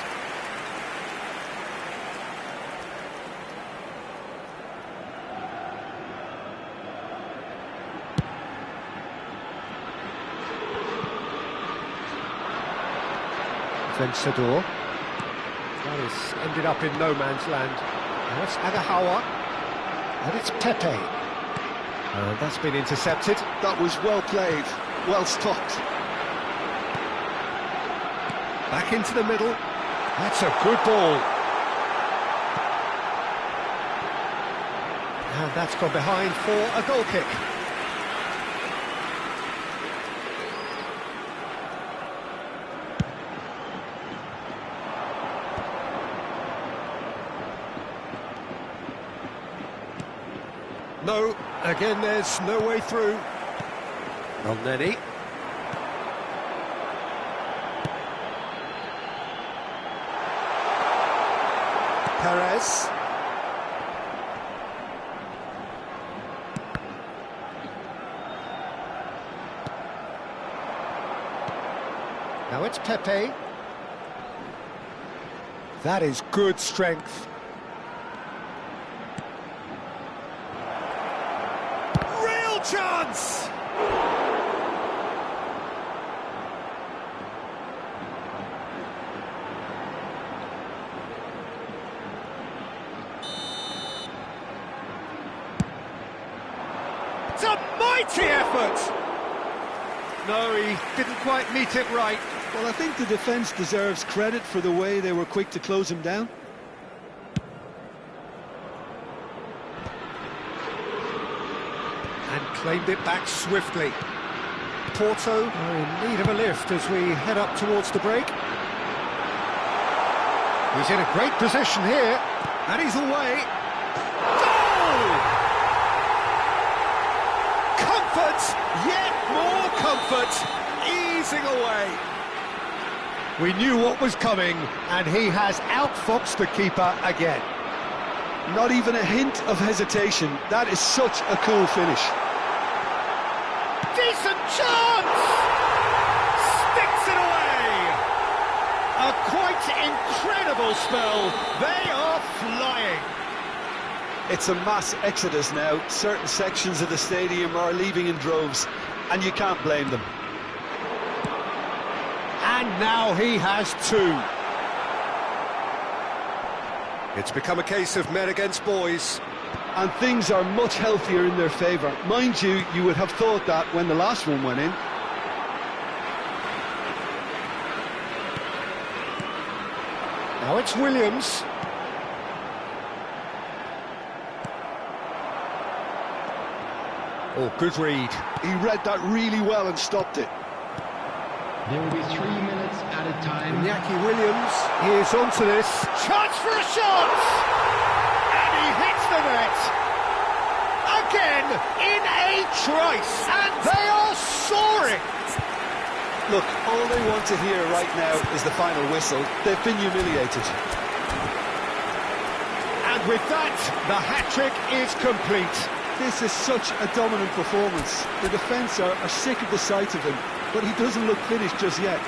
Vencedor. That has ended up in no man's land. Now it's Agahawa. And it's Pepe. And that's been intercepted. That was well played, well stopped. Back into the middle. That's a good ball. And that's gone behind for a goal kick. No, again there's no way through. Elneny. Perez. Now it's Pepe. That is good strength. chance! It's a mighty effort! No, he didn't quite meet it right. Well, I think the defence deserves credit for the way they were quick to close him down. And claimed it back swiftly. Porto are in need of a lift as we head up towards the break. He's in a great position here, and he's away. Goal! Comfort, yet more comfort, easing away. We knew what was coming, and he has outfoxed the keeper again. Not even a hint of hesitation. That is such a cool finish. Decent chance! Sticks it away! A quite incredible spell. They are flying. It's a mass exodus now. Certain sections of the stadium are leaving in droves, and you can't blame them. And now he has two. It's become a case of men against boys. And things are much healthier in their favour. Mind you, you would have thought that when the last one went in. Now it's Williams. Oh, good read. He read that really well and stopped it. There will be 3 minutes at a time. Iñaki Williams is onto this. Chance for a shot! And he hits the net. Again, in a trice. And they are soaring. Look, all they want to hear right now is the final whistle. They've been humiliated. And with that, the hat-trick is complete. This is such a dominant performance. The defence are sick of the sight of him, but he doesn't look finished just yet.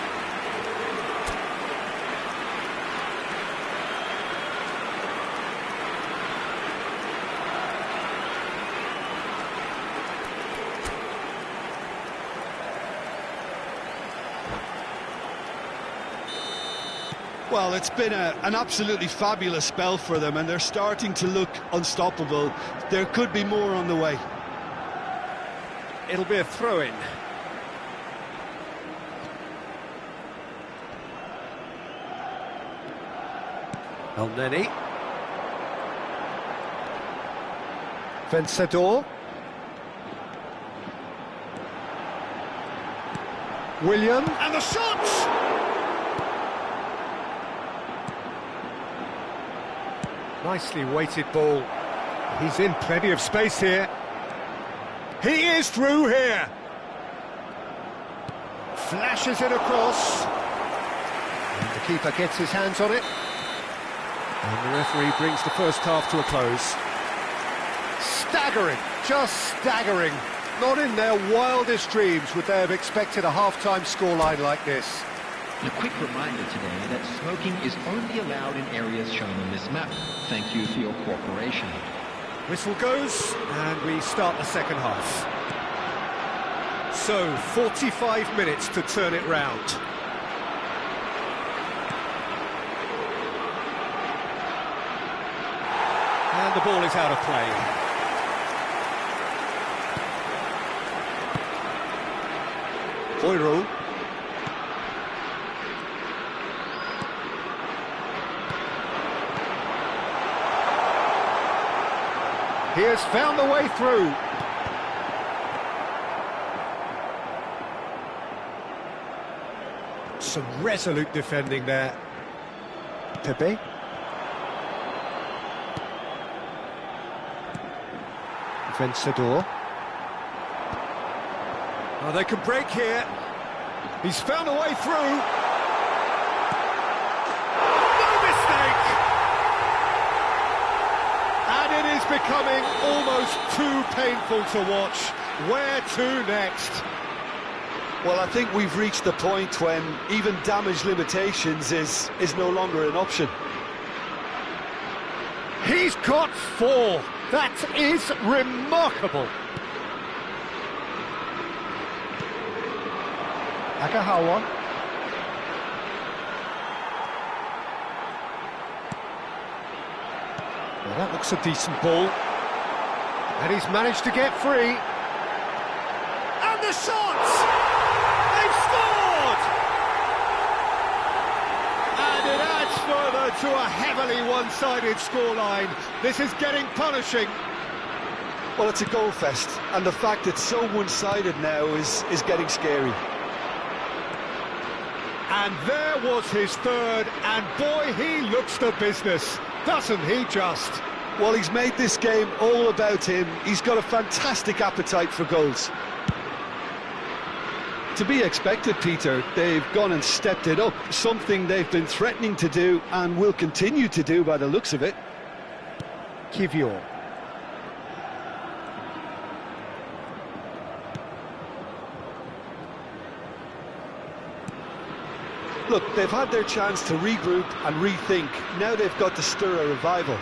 Well, it's been an absolutely fabulous spell for them, and they're starting to look unstoppable. There could be more on the way. It'll be a throw-in. El Neni. Vencedor. William. And the shot! Nicely weighted ball. He's in plenty of space here. He is through here. Flashes it across. And the keeper gets his hands on it. And the referee brings the first half to a close. Staggering, just staggering. Not in their wildest dreams would they have expected a half-time scoreline like this. A quick reminder today that smoking is only allowed in areas shown on this map. Thank you for your cooperation. Whistle goes, and we start the second half. So, 45 minutes to turn it round. And the ball is out of play. Boyro. He has found the way through. Some resolute defending there. Pepe. Vencedor. Oh, they can break here. He's found a way through. No mistake! And it is becoming almost too painful to watch. Where to next? Well, I think we've reached the point when even damage limitations is no longer an option. He's got 4. That is remarkable. Agahawa. Well, that looks a decent ball. And he's managed to get free. And the shot! They've scored! And it adds further to a heavily one-sided scoreline. This is getting punishing. Well, it's a goal fest, and the fact it's so one-sided now is getting scary. And there was his third, and boy, he looks the business, doesn't he just? Well, he's made this game all about him. He's got a fantastic appetite for goals. To be expected, Peter, they've gone and stepped it up, something they've been threatening to do and will continue to do by the looks of it. Kivior. Look, they've had their chance to regroup and rethink. Now they've got to stir a revival.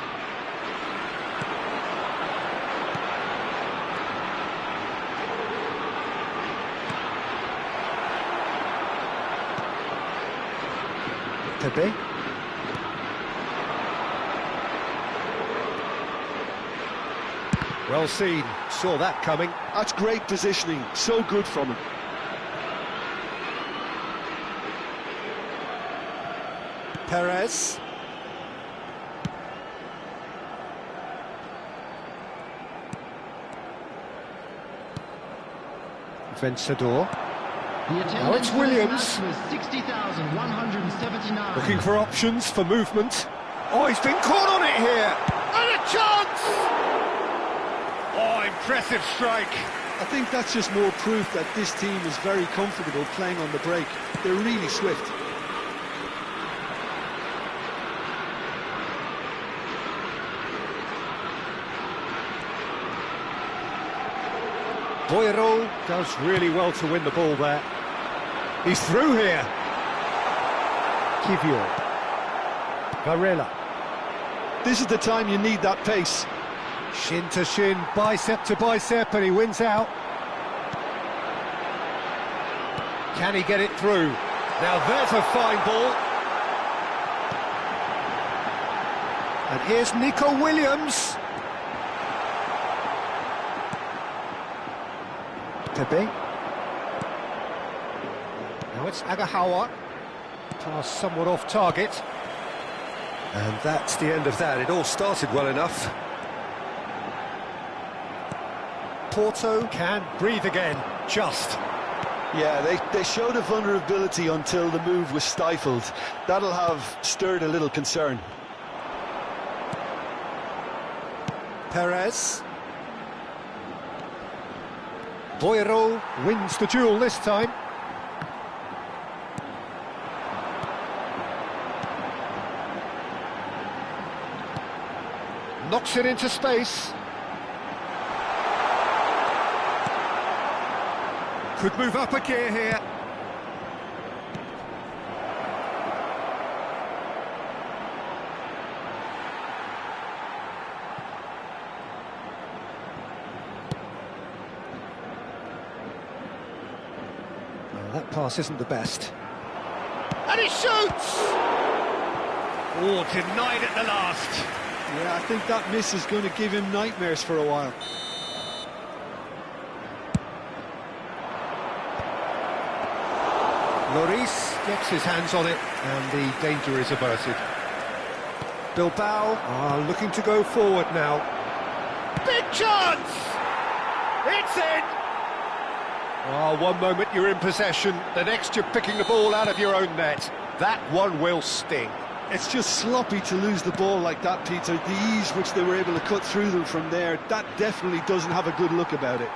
Pepe. Well seen, saw that coming. That's great positioning, so good from him. Perez. Vencedor. Now it's Williams. 60,179. Looking for options for movement. Oh, he's been caught on it here. And a chance! Oh, impressive strike. I think that's just more proof that this team is very comfortable playing on the break. They're really swift. Boiro does really well to win the ball there. He's through here. Kivior. Varela. This is the time you need that pace. Shin to shin, bicep to bicep, and he wins out. Can he get it through? Now there's a fine ball. And here's Nico Williams. Pepe. Now it's Agahawa. Pass somewhat off target. And that's the end of that. It all started well enough. Porto can breathe again, just. Yeah, they showed a vulnerability until the move was stifled. That'll have stirred a little concern. Perez. Boiro wins the duel this time. Knocks it into space. Could move up a gear here. That pass isn't the best. And he shoots! Oh, denied at the last. Yeah, I think that miss is going to give him nightmares for a while. Lloris gets his hands on it, and the danger is averted. Bilbao are looking to go forward now. Big chance! It's in! Oh, one moment you're in possession, the next you're picking the ball out of your own net. That one will sting. It's just sloppy to lose the ball like that, Peter. The ease which they were able to cut through them from there, that definitely doesn't have a good look about it.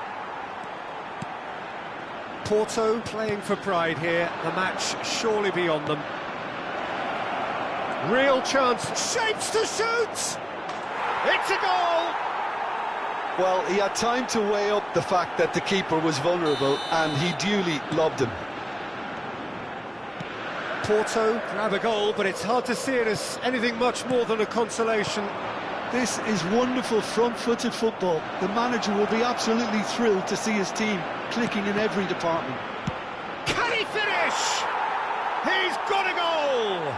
Porto playing for pride here, the match surely beyond them. Real chance, shapes to shoot! It's a goal! Well, he had time to weigh up the fact that the keeper was vulnerable, and he duly lobbed him. Porto grab a goal, but it's hard to see it as anything much more than a consolation. This is wonderful front-footed football. The manager will be absolutely thrilled to see his team clicking in every department. Can he finish? He's got a goal!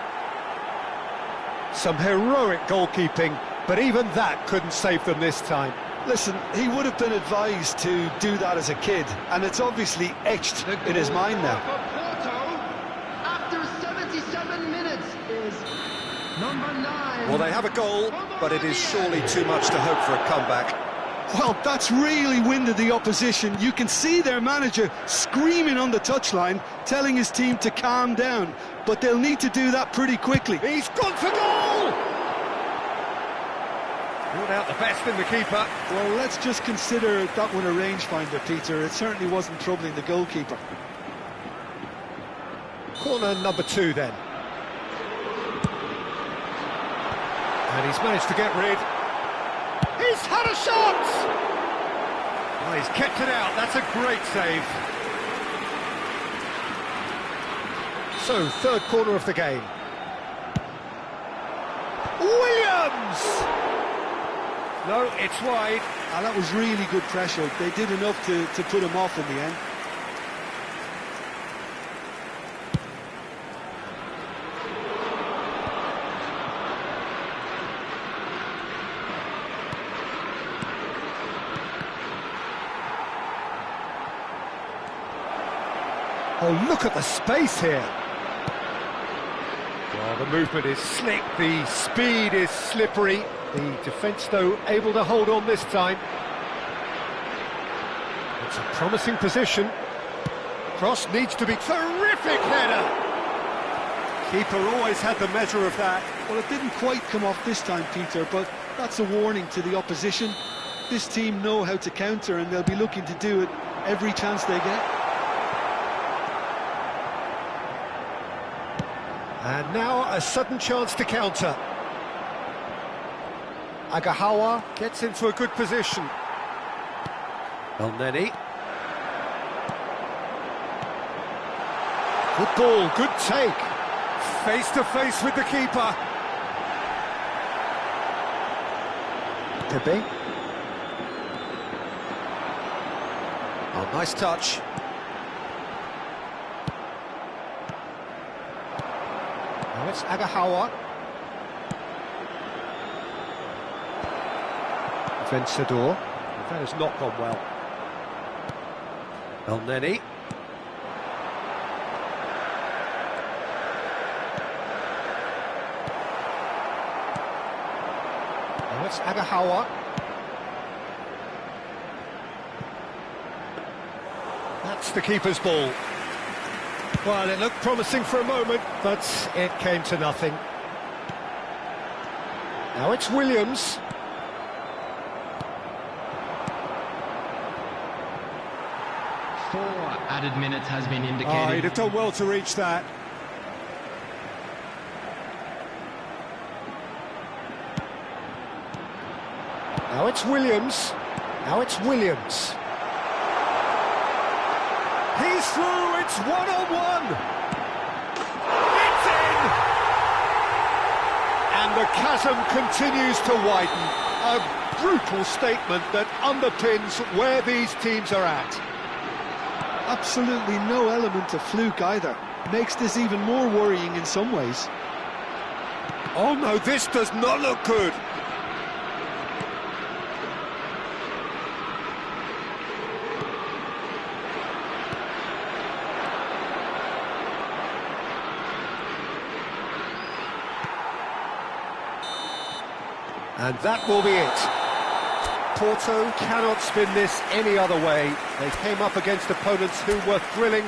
Some heroic goalkeeping, but even that couldn't save them this time. Listen, he would have been advised to do that as a kid, and it's obviously etched in his mind now. After 77 minutes is number 9. Well, they have a goal, but it is surely too much to hope for a comeback. Well, that's really winded the opposition. You can see their manager screaming on the touchline, telling his team to calm down, but they'll need to do that pretty quickly. He's gone for goal! Ruled out the best in the keeper. Well, let's just consider that one a rangefinder, Peter. It certainly wasn't troubling the goalkeeper. Corner number 2 then. And he's managed to get rid. He's had a shot! Oh, he's kept it out. That's a great save. So, third corner of the game. Williams! No, it's wide. And that was really good pressure. They did enough to put him off in the end. Oh, look at the space here. Well, the movement is slick, the speed is slippery. The defence, though, able to hold on this time. It's a promising position. Cross needs to be... Terrific header! Keeper always had the measure of that. Well, it didn't quite come off this time, Peter, but that's a warning to the opposition. This team know how to counter, and they'll be looking to do it every chance they get. And now a sudden chance to counter. Agahawa gets into a good position. Elneny. Good ball, good take. Face to face with the keeper. Pepe. Oh, nice touch. Now it's Agahawa. Vencedor. That has not gone well. Elneny. Now it's Agahawa. That's the keeper's ball. Well, it looked promising for a moment, but it came to nothing. Now it's Williams. 4 added minutes has been indicated. Oh, he'd have done well to reach that. Now it's Williams. Now it's Williams. He's through, it's 1-on-1. It's in! And the chasm continues to widen. A brutal statement that underpins where these teams are at. Absolutely no element of fluke either. Makes this even more worrying in some ways. Oh no, this does not look good. And that will be it. Porto cannot spin this any other way. They came up against opponents who were thrilling.